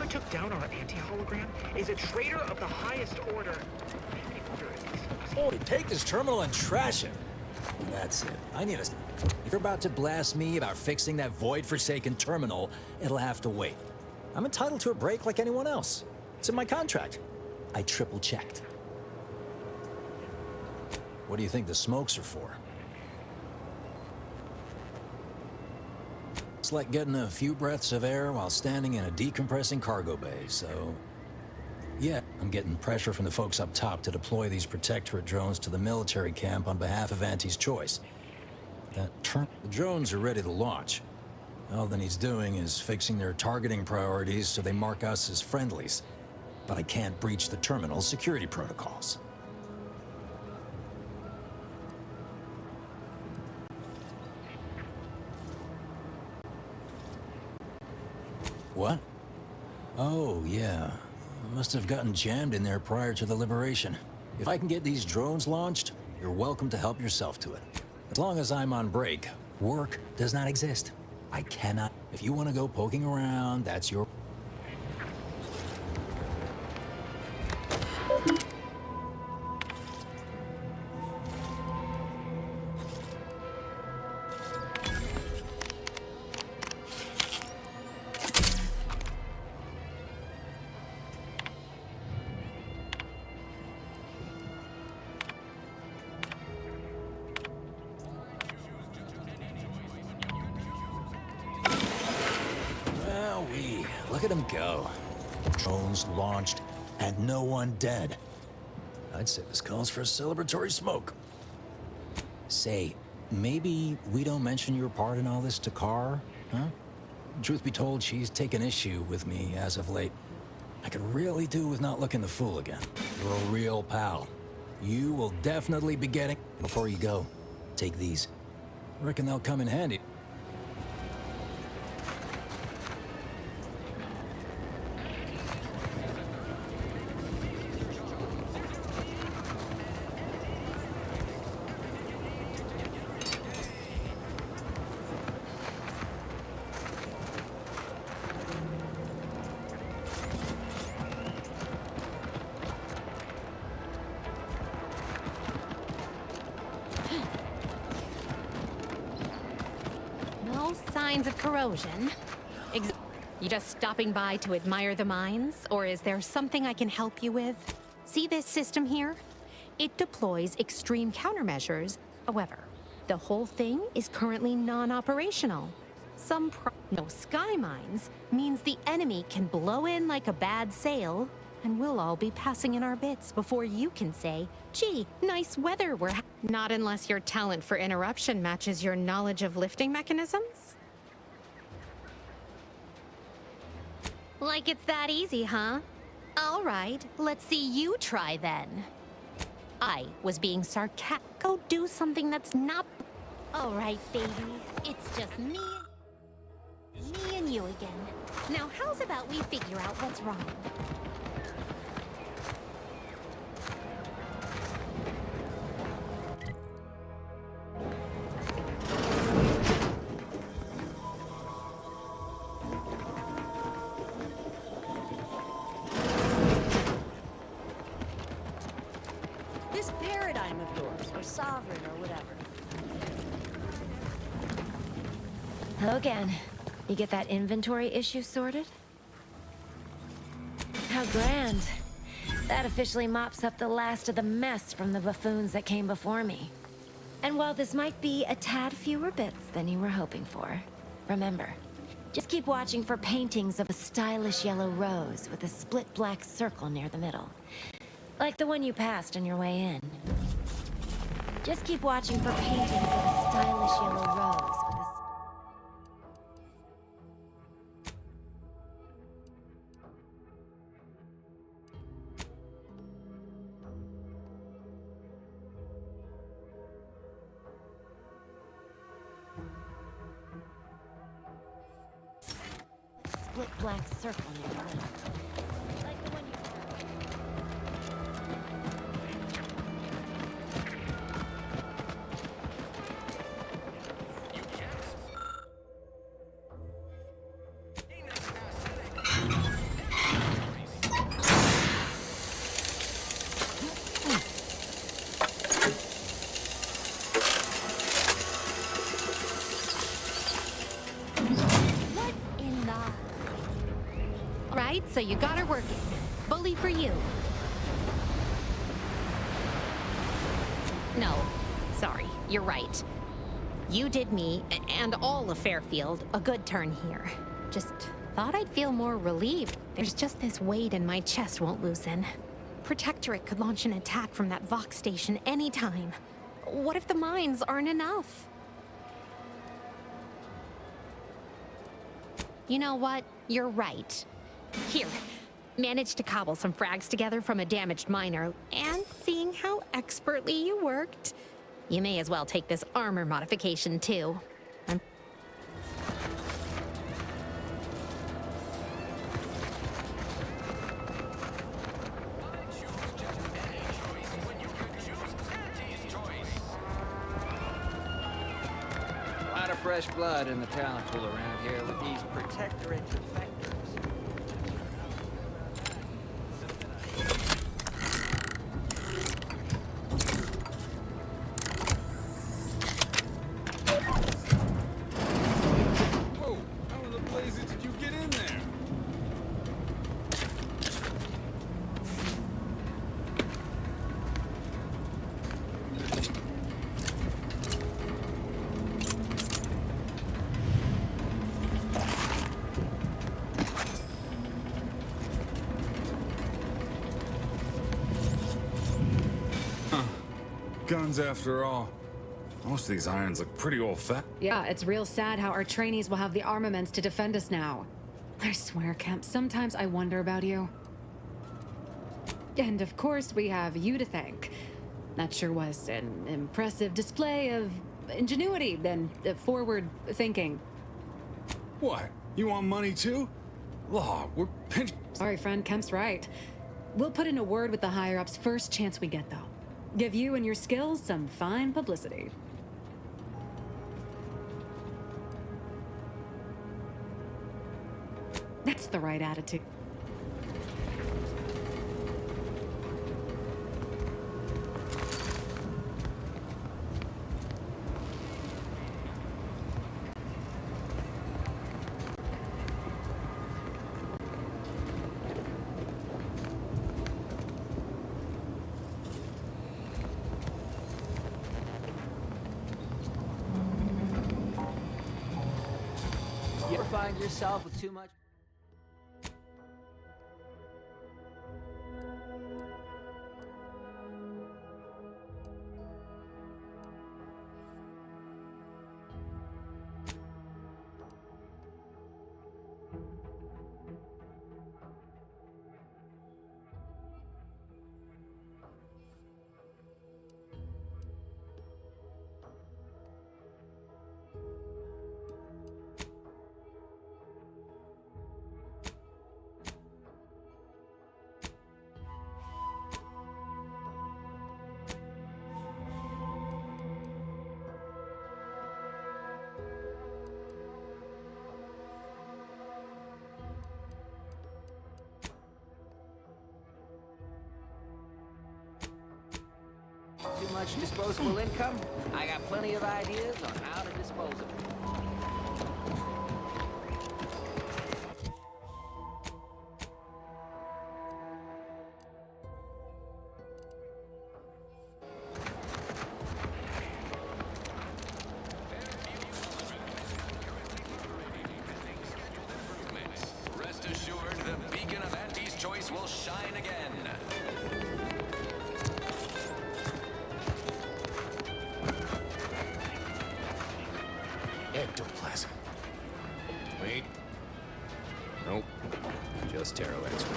Took down our anti-hologram is a traitor of the highest order. Oh, take this terminal and trash it. That's it. I need a... If you're about to blast me about fixing that void-forsaken terminal, it'll have to wait. I'm entitled to a break like anyone else. It's in my contract. I triple-checked. What do you think the smokes are for? It's like getting a few breaths of air while standing in a decompressing cargo bay, so... Yeah, I'm getting pressure from the folks up top to deploy these Protectorate drones to the military camp on behalf of Auntie's Choice. The drones are ready to launch. All that needs doing is fixing their targeting priorities so they mark us as friendlies. But I can't breach the terminal's security protocols. What? Oh, yeah. I must have gotten jammed in there prior to the liberation. If I can get these drones launched, you're welcome to help yourself to it. As long as I'm on break, work does not exist. I cannot. If you want to go poking around, that's your... Look at him go. Drones launched, and no one dead. I'd say this calls for a celebratory smoke. Say, maybe we don't mention your part in all this to Carr, huh? Truth be told, she's taken issue with me as of late. I could really do with not looking the fool again. You're a real pal. You will definitely be getting... Before you go, take these. Reckon they'll come in handy. Signs of corrosion. You just stopping by to admire the mines, or is there something I can help you with? See this system here? It deploys extreme countermeasures. However, the whole thing is currently non-operational. No sky mines means the enemy can blow in like a bad sail, and we'll all be passing in our bits before you can say, gee, nice weather Not unless your talent for interruption matches your knowledge of lifting mechanisms? Like it's that easy, huh? All right, let's see you try then. I was being sarcastic. Go do something that's not... All right, baby. It's just me and you again. Now, how's about we figure out what's wrong? This paradigm of yours, or sovereign, or whatever. Hello again. You get that inventory issue sorted? How grand. That officially mops up the last of the mess from the buffoons that came before me. And while this might be a tad fewer bits than you were hoping for, remember, just keep watching for paintings of a stylish yellow rose with a split black circle near the middle. Like the one you passed on your way in. Just keep watching for paintings of a stylish yellow rose with a... split black circle near the middle. Like the one you... Right, so you got her working. Bully for you. No, sorry, you're right. You did me, and all of Fairfield, a good turn here. Just thought I'd feel more relieved. There's just this weight in my chest won't loosen. Protectorate could launch an attack from that Vox station anytime. What if the mines aren't enough? You know what? You're right. Here, managed to cobble some frags together from a damaged miner, and seeing how expertly you worked, you may as well take this armor modification too. A lot of fresh blood in the talent pool around here with these protectorate defectors. Whoa! How in the blazes did you get in there? Guns after all. Most of these irons look pretty old-fashioned. Yeah, it's real sad how our trainees will have the armaments to defend us now. I swear, Kemp, sometimes I wonder about you. And of course, we have you to thank. That sure was an impressive display of ingenuity and forward thinking. What? You want money too? Law, we're pinch. Sorry, friend, Kemp's right. We'll put in a word with the higher-ups first chance we get, though. Give you and your skills some fine publicity. That's the right attitude. You ever find yourself with too much? Too much disposable income? I got plenty of ideas on how to dispose of it. Rest assured, the beacon of Auntie's choice will shine again. Ectoplasm. Wait. Nope. Just Terra X-ray.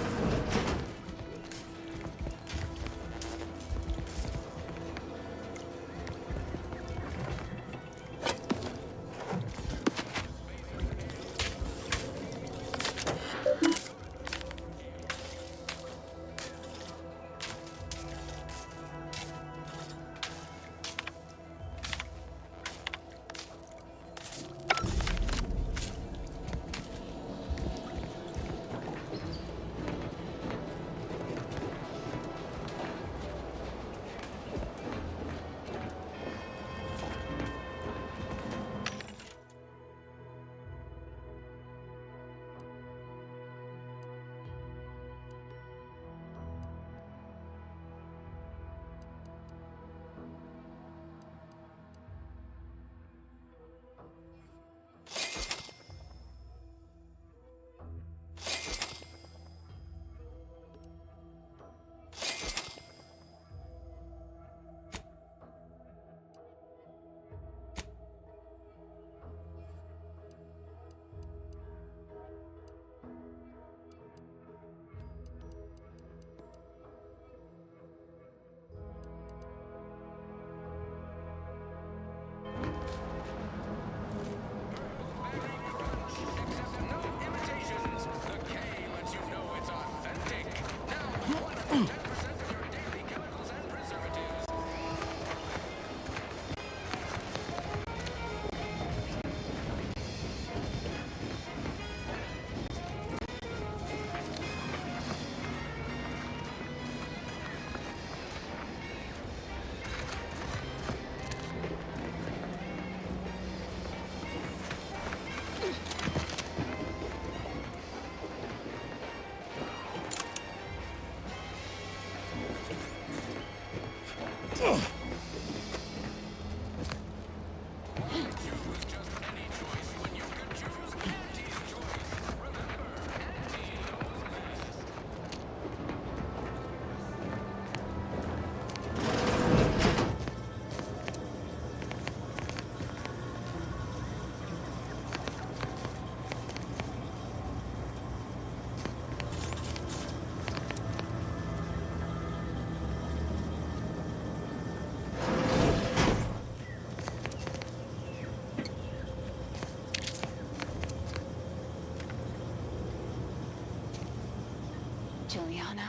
Juliana.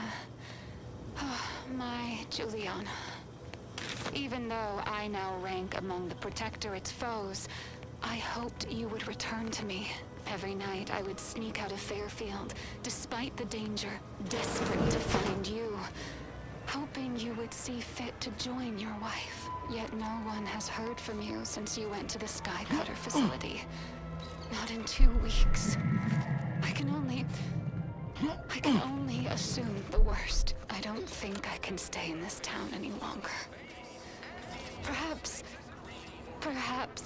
Oh, my Juliana. Even though I now rank among the Protectorate's foes, I hoped you would return to me. Every night I would sneak out of Fairfield, despite the danger, desperate to find you. Hoping you would see fit to join your wife. Yet no one has heard from you since you went to the Skycutter facility. Not in 2 weeks. I can only assume the worst. I don't think I can stay in this town any longer. Perhaps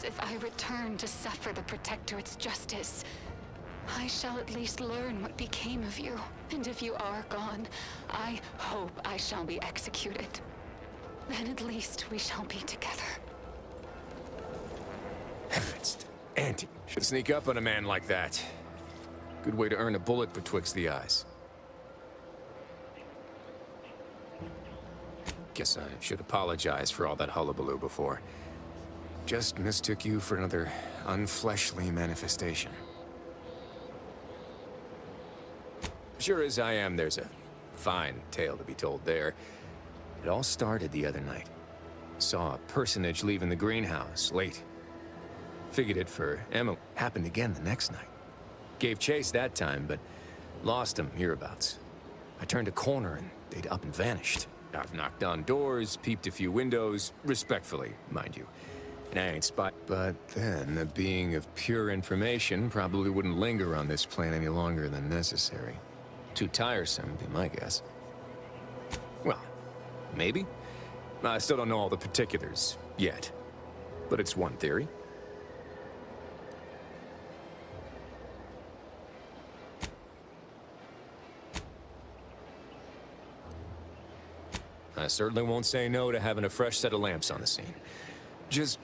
if I return to suffer the Protectorate's justice, I shall at least learn what became of you. And if you are gone, I hope I shall be executed. Then at least we shall be together. Heavens, Auntie. Should sneak up on a man like that. Good way to earn a bullet betwixt the eyes. Guess I should apologize for all that hullabaloo before. Just mistook you for another unfleshly manifestation. Sure as I am, there's a fine tale to be told there. It all started the other night. Saw a personage leaving the greenhouse late. Figured it for Emma. Happened again the next night. Gave chase that time, but lost him hereabouts. I turned a corner and they'd up and vanished. I've knocked on doors, peeped a few windows, respectfully, mind you. And I ain't spot. But then, a being of pure information probably wouldn't linger on this plane any longer than necessary. Too tiresome, would be my guess. Well, maybe. I still don't know all the particulars yet. But it's one theory. I certainly won't say no to having a fresh set of lamps on the scene. Just...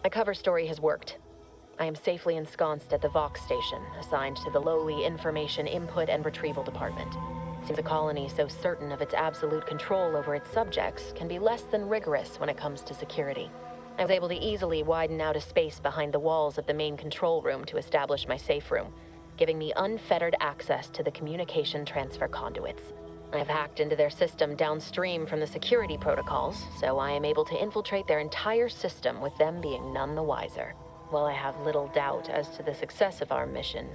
My cover story has worked. I am safely ensconced at the Vox station, assigned to the lowly Information Input and Retrieval Department. Seems a colony so certain of its absolute control over its subjects can be less than rigorous when it comes to security. I was able to easily widen out a space behind the walls of the main control room to establish my safe room, giving me unfettered access to the communication transfer conduits. I have hacked into their system downstream from the security protocols, so I am able to infiltrate their entire system with them being none the wiser. While I have little doubt as to the success of our mission,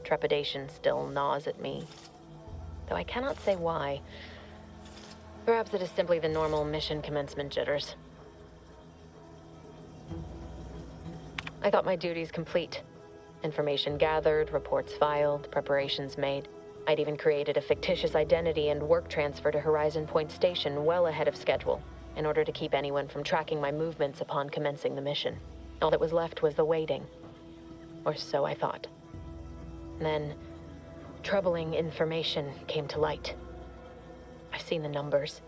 trepidation still gnaws at me, though I cannot say why. Perhaps it is simply the normal mission commencement jitters. I thought my duties complete. Information gathered, reports filed, preparations made. I'd even created a fictitious identity and work transfer to Horizon Point Station well ahead of schedule, in order to keep anyone from tracking my movements upon commencing the mission. All that was left was the waiting. Or so I thought. Then, troubling information came to light. I've seen the numbers.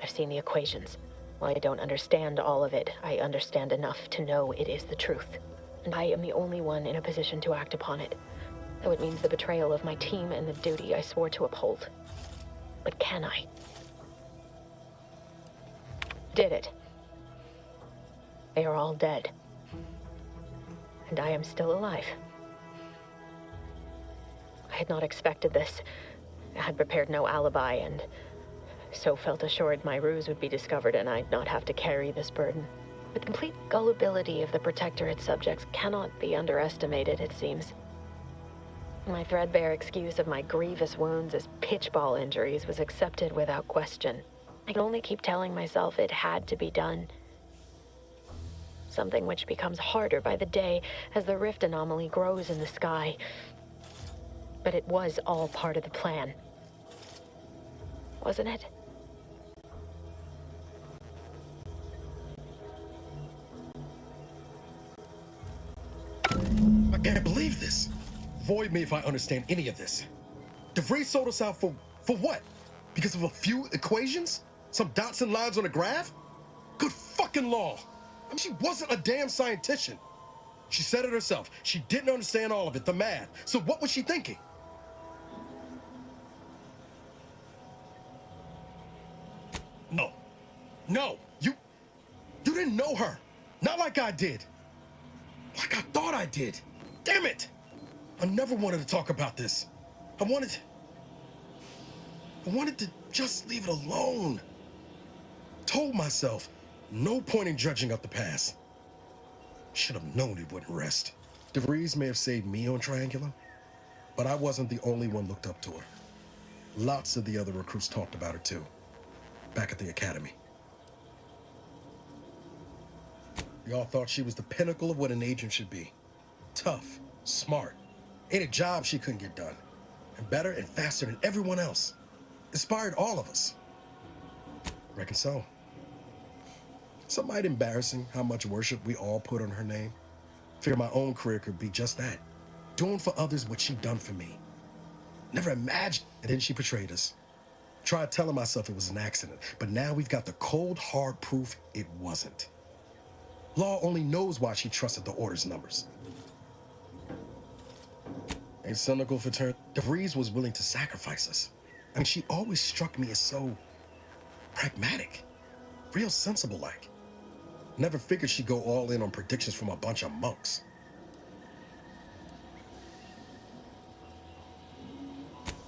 I've seen the equations. While I don't understand all of it, I understand enough to know it is the truth. And I am the only one in a position to act upon it. Though it means the betrayal of my team and the duty I swore to uphold. But can I? Did it. They are all dead. And I am still alive. I had not expected this. I had prepared no alibi, and so felt assured my ruse would be discovered and I'd not have to carry this burden. The complete gullibility of the Protectorate subjects cannot be underestimated, it seems. My threadbare excuse of my grievous wounds as pitchball injuries was accepted without question. I can only keep telling myself it had to be done. Something which becomes harder by the day as the rift anomaly grows in the sky. But it was all part of the plan. Wasn't it? I can't believe this. Void me if I understand any of this. DeVries sold us out for what? Because of a few equations? Some dots and lines on a graph? Good fucking law. I mean, she wasn't a damn scientician. She said it herself. She didn't understand all of it, the math. So what was she thinking? No. No. You didn't know her. Not like I did. Like I thought I did. Damn it. I never wanted to talk about this. I wanted to just leave it alone. Told myself, no point in dredging up the past. Should have known it wouldn't rest. DeVries may have saved me on Triangulum, but I wasn't the only one looked up to her. Lots of the other recruits talked about her too, back at the academy. Y'all thought she was the pinnacle of what an agent should be. Tough, smart, ain't a job she couldn't get done. And better and faster than everyone else. Inspired all of us. Reckon so. Some might embarrassing how much worship we all put on her name. Figure my own career could be just that. Doing for others what she done for me. Never imagined, and then she betrayed us. Tried telling myself it was an accident, but now we've got the cold, hard proof it wasn't. Law only knows why she trusted the Order's numbers. A cynical fraternity. DeVries was willing to sacrifice us. I mean, she always struck me as so pragmatic, real sensible-like. Never figured she'd go all in on predictions from a bunch of monks.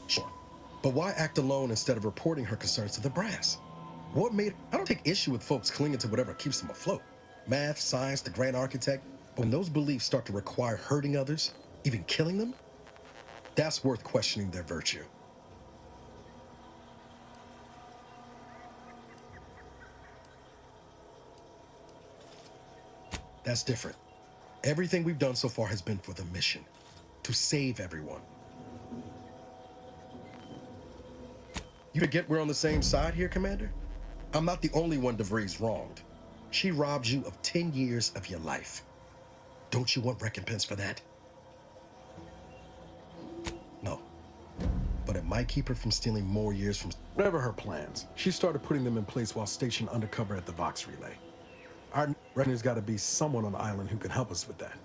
Sure, but why act alone instead of reporting her concerns to the brass? What made... I don't take issue with folks clinging to whatever keeps them afloat. Math, science, the grand architect. But when those beliefs start to require hurting others, even killing them, that's worth questioning their virtue. That's different. Everything we've done so far has been for the mission, to save everyone. You forget we're on the same side here, Commander? I'm not the only one DeVries wronged. She robbed you of 10 years of your life. Don't you want recompense for that? No. But it might keep her from stealing more years from... Whatever her plans, she started putting them in place while stationed undercover at the Vox Relay. Our reckon there's got to be someone on the island who can help us with that.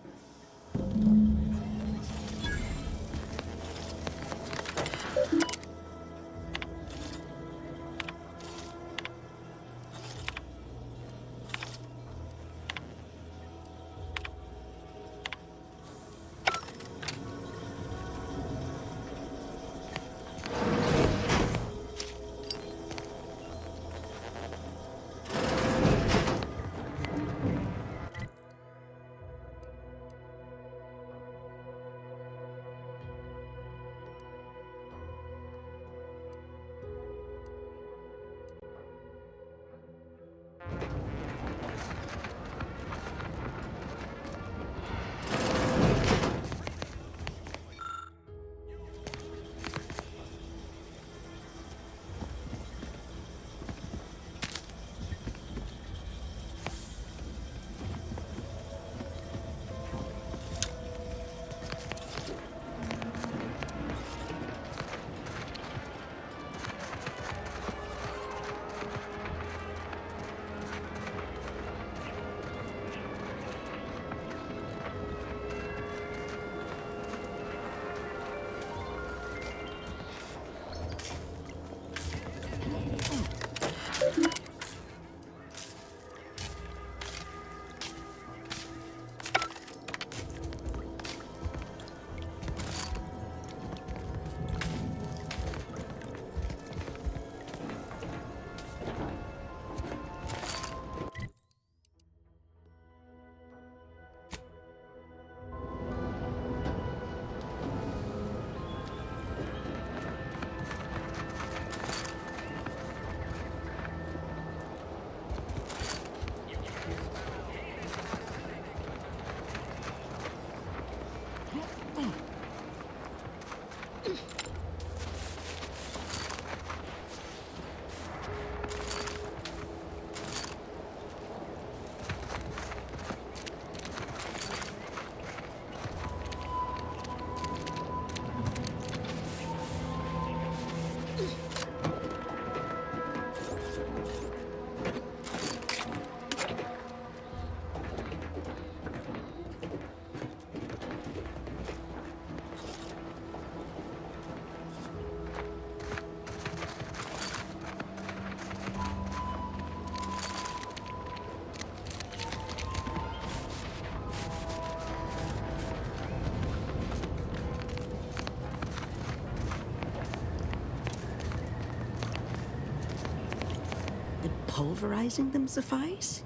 Would pulverizing them suffice?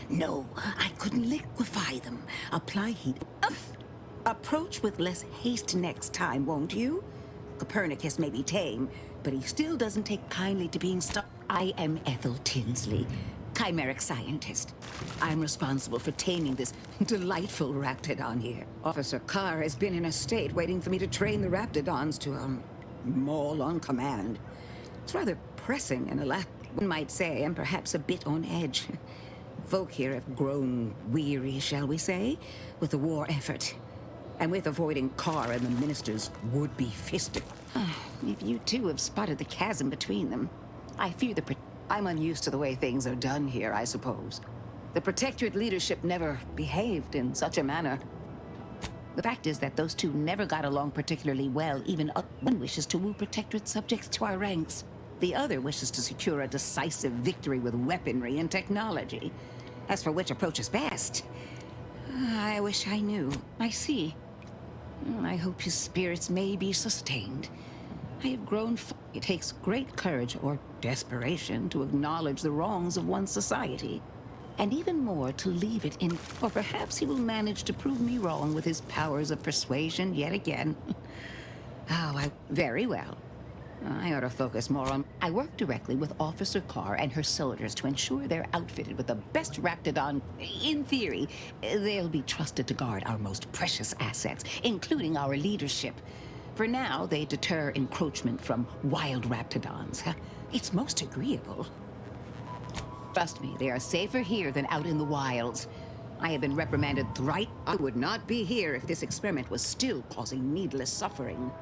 No, I couldn't liquefy them. Apply heat. Uff! Approach with less haste next time, won't you? Copernicus may be tame, but he still doesn't take kindly to being stuck. I am Ethel Tinsley, chimeric scientist. I'm responsible for taming this delightful raptidon here. Officer Carr has been in a state waiting for me to train the raptidons to, maul on command. It's rather pressing and one might say, and perhaps a bit on edge. Folk here have grown weary, shall we say, with the war effort. And with avoiding Carr and the minister's would-be fisting. If you two have spotted the chasm between them, I fear I'm unused to the way things are done here, I suppose. The Protectorate leadership never behaved in such a manner. The fact is that those two never got along particularly well. Even one wishes to woo Protectorate subjects to our ranks. The other wishes to secure a decisive victory with weaponry and technology. As for which approach is best, I wish I knew. I see. I hope his spirits may be sustained. I have grown. It takes great courage or desperation to acknowledge the wrongs of one's society. And even more to leave it in. Or perhaps he will manage to prove me wrong with his powers of persuasion yet again. Very well. I ought to focus more on. I work directly with Officer Carr and her soldiers to ensure they're outfitted with the best raptidon. In theory, they'll be trusted to guard our most precious assets, including our leadership. For now, they deter encroachment from wild raptidons. It's most agreeable. Trust me, they are safer here than out in the wilds. I have been reprimanded thrice. I would not be here if this experiment was still causing needless suffering.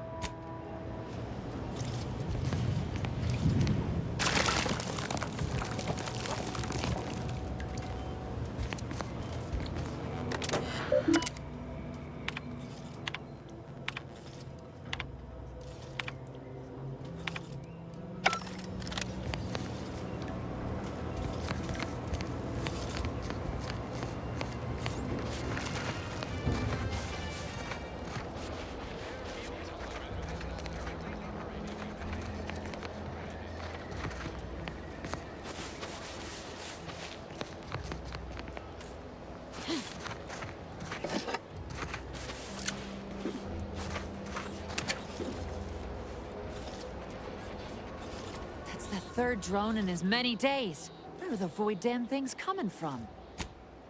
Third drone in as many days. Where are the void damn things coming from?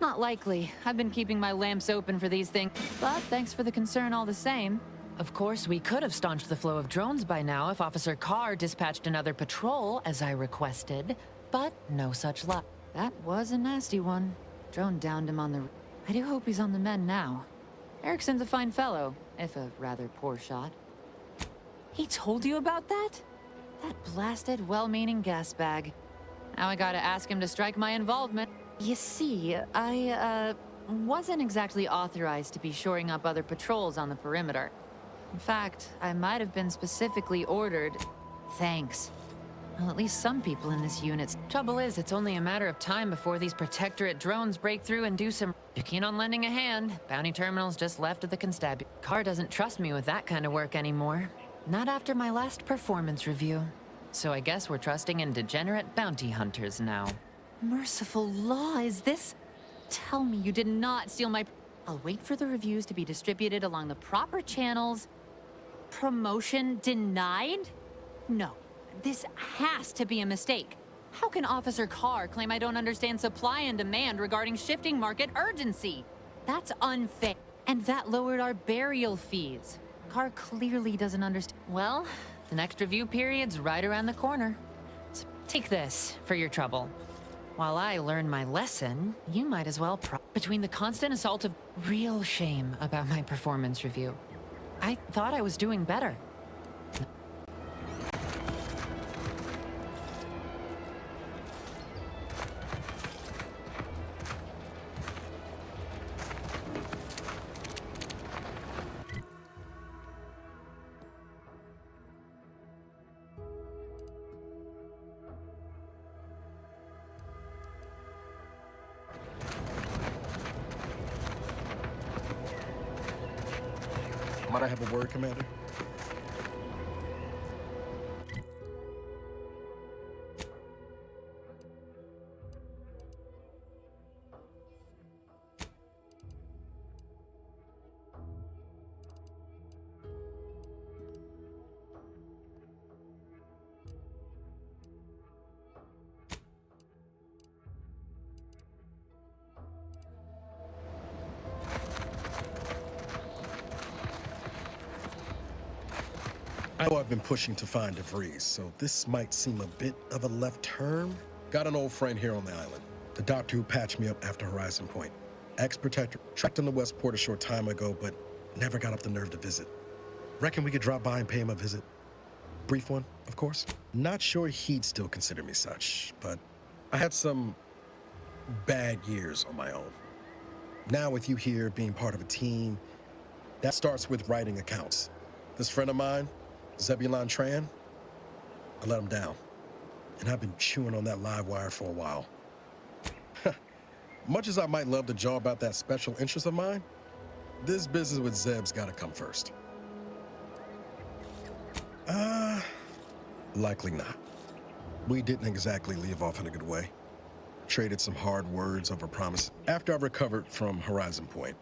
Not likely. I've been keeping my lamps open for these things. But thanks for the concern all the same. Of course, we could have staunched the flow of drones by now if Officer Carr dispatched another patrol, as I requested. But no such luck. That was a nasty one. Drone downed him on the... I do hope he's on the mend now. Erickson's a fine fellow, if a rather poor shot. He told you about that? That blasted, well-meaning gas bag. Now I gotta ask him to strike my involvement. You see, I, wasn't exactly authorized to be shoring up other patrols on the perimeter. In fact, I might have been specifically ordered... Thanks. Well, at least some people in this unit... Trouble is, it's only a matter of time before these Protectorate drones break through and do some... You're keen on lending a hand. Bounty terminal's just left of the constabulary. Carr doesn't trust me with that kind of work anymore. Not after my last performance review. So I guess we're trusting in degenerate bounty hunters now. Merciful law, is this? Tell me you did not steal my... I'll wait for the reviews to be distributed along the proper channels. Promotion denied? No, this has to be a mistake. How can Officer Carr claim I don't understand supply and demand regarding shifting market urgency? That's unfair. And that lowered our burial fees. Carr clearly doesn't understand. Well, the next review period's right around the corner. So take this for your trouble. While I learn my lesson, you might as well between the constant assault of real shame about my performance review. I thought I was doing better. Might I have a word, Commander? I know I've been pushing to find DeVries, so this might seem a bit of a left turn. Got an old friend here on the island, the doctor who patched me up after Horizon Point. Ex-protector, tracked him to Westport a short time ago, but never got up the nerve to visit. Reckon we could drop by and pay him a visit? Brief one, of course. Not sure he'd still consider me such, but I had some bad years on my own. Now with you here being part of a team, that starts with writing accounts. This friend of mine, Zebulon Tran, I let him down. And I've been chewing on that live wire for a while. Much as I might love to jaw about that special interest of mine, this business with Zeb's gotta come first. Likely not. We didn't exactly leave off in a good way. Traded some hard words over promise. After I recovered from Horizon Point,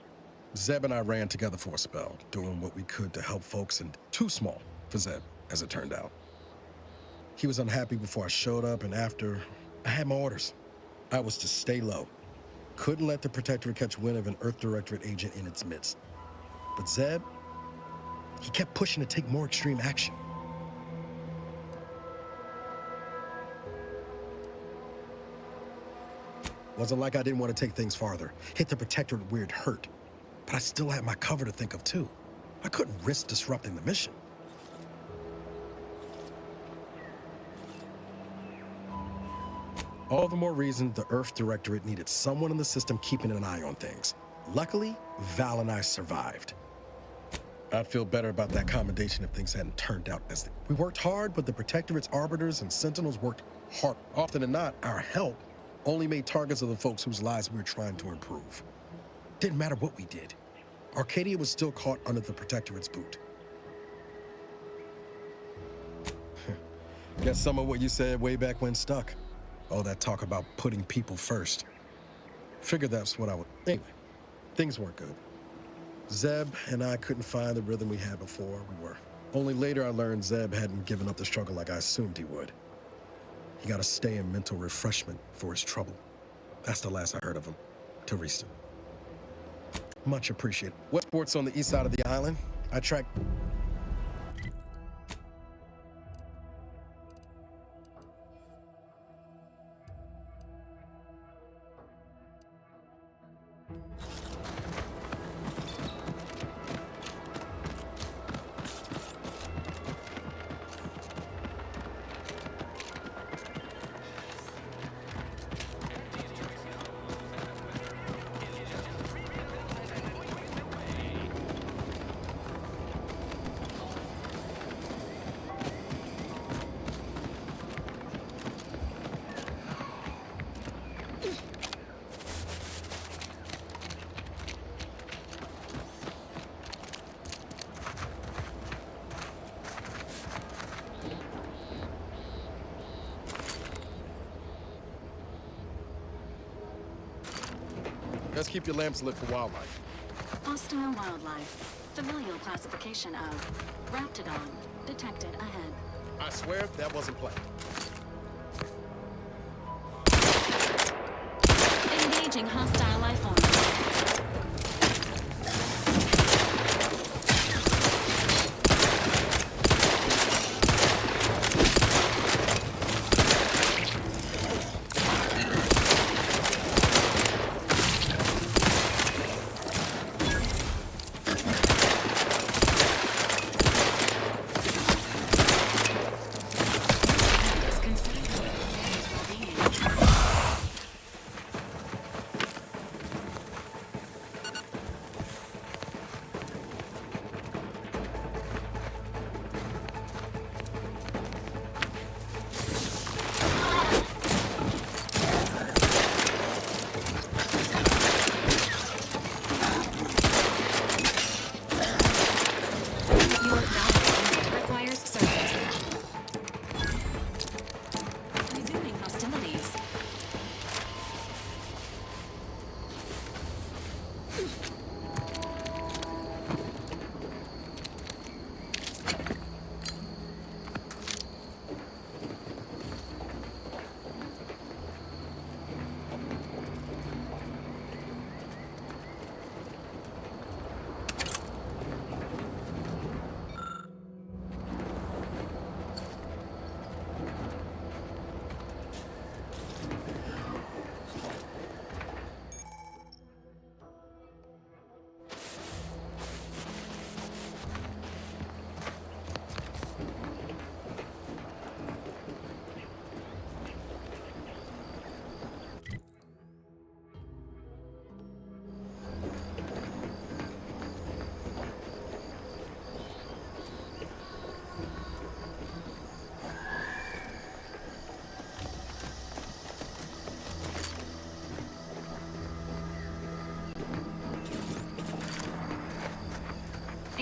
Zeb and I ran together for a spell, doing what we could to help folks, and too small for Zeb, as it turned out. He was unhappy before I showed up, and after, I had my orders. I was to stay low. Couldn't let the Protectorate catch wind of an Earth Directorate agent in its midst. But Zeb, he kept pushing to take more extreme action. Wasn't like I didn't want to take things farther, hit the Protectorate where it hurt. But I still had my cover to think of too. I couldn't risk disrupting the mission. All the more reason the Earth Directorate needed someone in the system keeping an eye on things. Luckily, Val and I survived. I'd feel better about that commendation if things hadn't turned out as we worked hard, but the Protectorate's arbiters and sentinels worked hard. Often than not, our help only made targets of the folks whose lives we were trying to improve. Didn't matter what we did. Arcadia was still caught under the Protectorate's boot. Guess some of what you said way back when stuck. All that talk about putting people first. Figured that's what I would... Anyway, things weren't good. Zeb and I couldn't find the rhythm we had before. We were. Only later I learned Zeb hadn't given up the struggle like I assumed he would. He got to stay in mental refreshment for his trouble. That's the last I heard of him. Till recent. Much appreciated. Westport's on the east side of the island. I tracked... Let's keep your lamps lit for wildlife. Hostile wildlife. Familial classification of Raptidon detected ahead. I swear that wasn't planned. Engaging hostile life forms.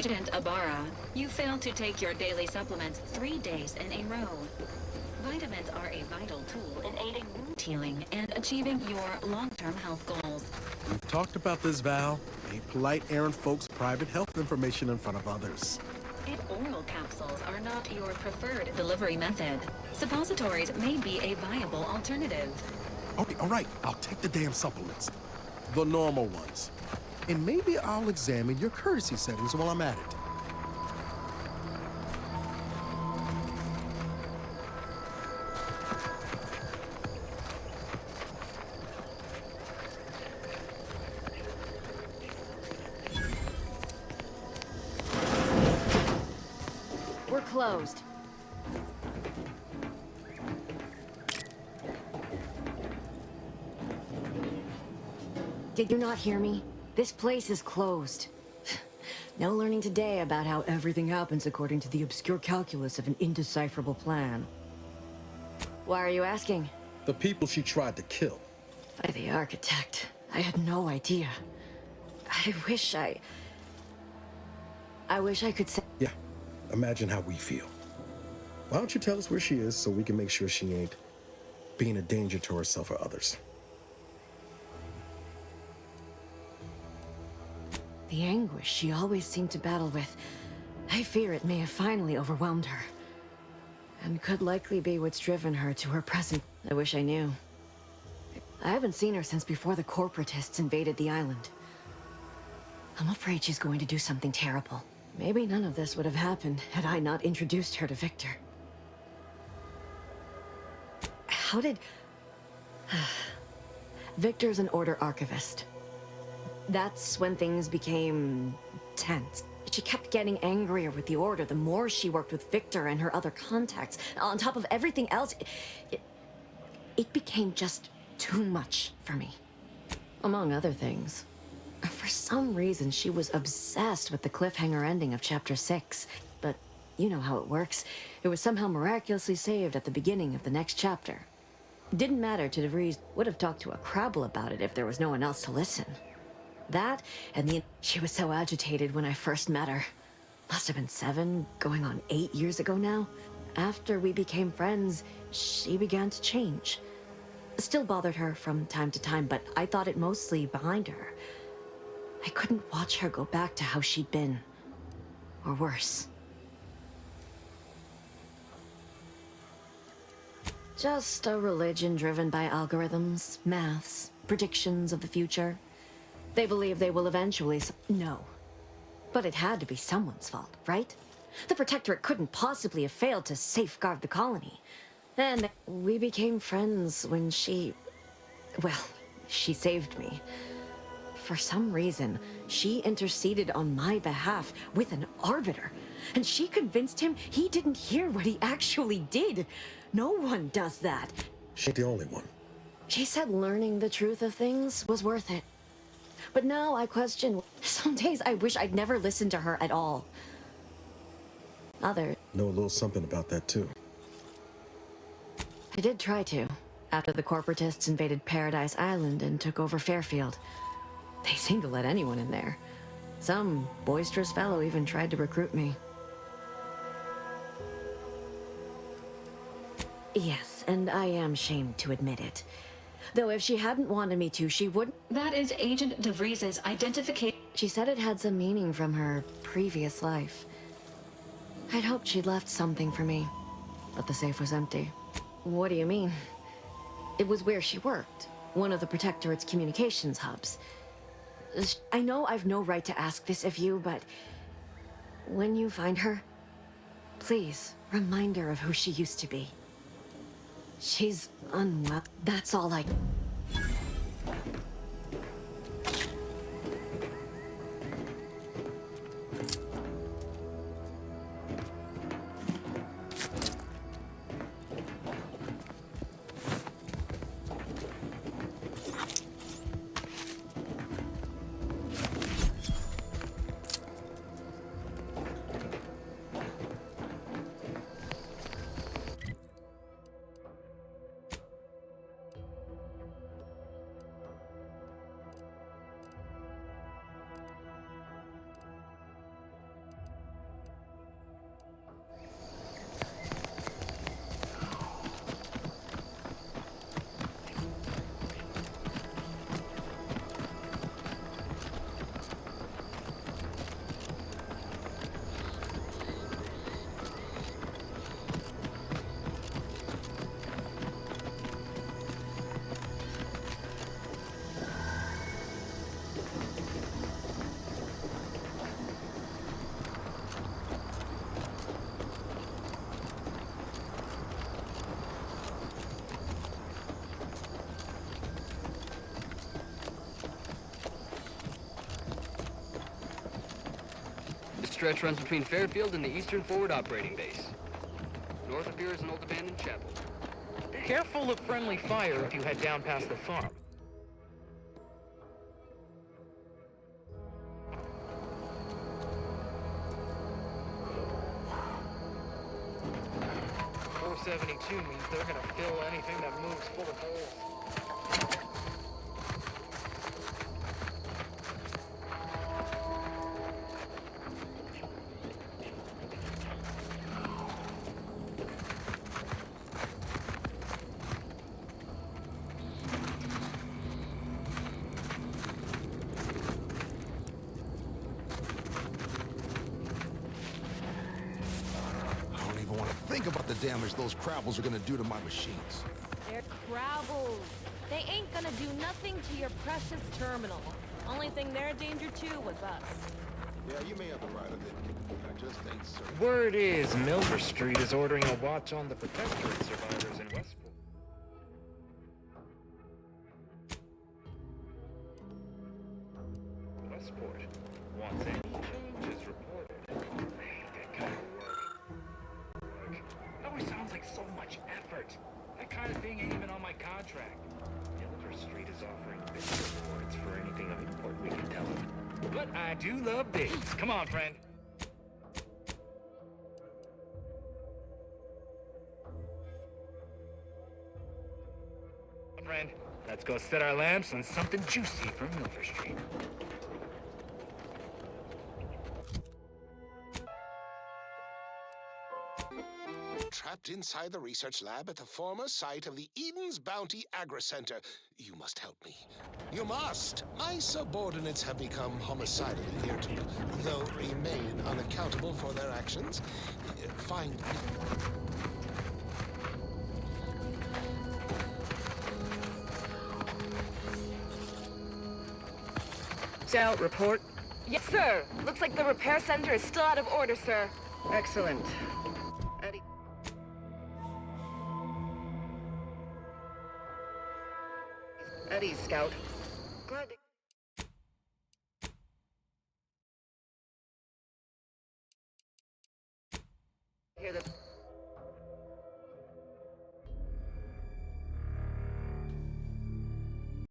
Agent Ibarra, you failed to take your daily supplements 3 days in a row. Vitamins are a vital tool in aiding wound healing and achieving your long-term health goals. We've talked about this, Val. Ain't polite airing folks' private health information in front of others. If oral capsules are not your preferred delivery method, suppositories may be a viable alternative. Okay, all right. I'll take the damn supplements. The normal ones. And maybe I'll examine your courtesy settings while I'm at it. We're closed. Did you not hear me? This place is closed. No learning today about how everything happens according to the obscure calculus of an indecipherable plan. Why are you asking? The people she tried to kill. By the architect. I had no idea. I wish I could say... Yeah, imagine how we feel. Why don't you tell us where she is so we can make sure she ain't being a danger to herself or others? The anguish she always seemed to battle with, I fear it may have finally overwhelmed her. And could likely be what's driven her to her present. I wish I knew. I haven't seen her since before the corporatists invaded the island. I'm afraid she's going to do something terrible. Maybe none of this would have happened had I not introduced her to Victor. How did... Victor's an Order archivist. That's when things became tense. She kept getting angrier with the Order the more she worked with Victor and her other contacts. On top of everything else, it became just too much for me. Among other things. For some reason, she was obsessed with the cliffhanger ending of Chapter 6. But you know how it works. It was somehow miraculously saved at the beginning of the next chapter. It didn't matter to DeVries. Would have talked to a Crabble about it if there was no one else to listen. That, and she was so agitated when I first met her. Must have been 7, going on 8 years ago now. After we became friends, she began to change. Still bothered her from time to time, but I thought it mostly behind her. I couldn't watch her go back to how she'd been. Or worse. Just a religion driven by algorithms, maths, predictions of the future. They believe they will eventually... No. But it had to be someone's fault, right? The Protectorate couldn't possibly have failed to safeguard the colony. And we became friends when she... Well, she saved me. For some reason, she interceded on my behalf with an arbiter. And she convinced him he didn't hear what he actually did. No one does that. She ain't the only one. She said learning the truth of things was worth it. But now I question... Some days I wish I'd never listened to her at all. Others... Know a little something about that, too. I did try to, after the corporatists invaded Paradise Island and took over Fairfield. They seemed to let anyone in there. Some boisterous fellow even tried to recruit me. Yes, and I am ashamed to admit it. Though if she hadn't wanted me to, she wouldn't... That is Agent DeVries' identification. She said it had some meaning from her previous life. I'd hoped she'd left something for me, but the safe was empty. What do you mean? It was where she worked, one of the Protectorate's communications hubs. I know I've no right to ask this of you, but when you find her, please remind her of who she used to be. She's unwell. That's all I... stretch runs between Fairfield and the Eastern Forward Operating Base. North of here is an old abandoned chapel. Careful of friendly fire if you head down past the farm. .472 means they're gonna fill anything that moves full of holes. Think about the damage those crabbles are gonna do to my machines. They're crabbles. They ain't gonna do nothing to your precious terminal. Only thing they're a danger to was us. Yeah, you may have the right of it. I just ain't certain. Word is Milver Street is ordering a watch on the Protectorate survivors in Westport. Westport wants any changes reported. I hate that kind of work. It always sounds like so much effort. That kind of thing ain't even on my contract. Milver Street is offering bid rewards for anything of import we can tell them. But I do love bids. Come on, friend. Friend, let's go set our lamps on something juicy from Milver Street. Trapped inside the research lab at the former site of the Eden's Bounty Agri-Center. You must help me. You must! My subordinates have become homicidally irritable, though remain unaccountable for their actions. Find me. Scout, report. Yes, sir. Looks like the repair center is still out of order, sir. Excellent. Eddie. Eddie, Scout. Glad to hear that.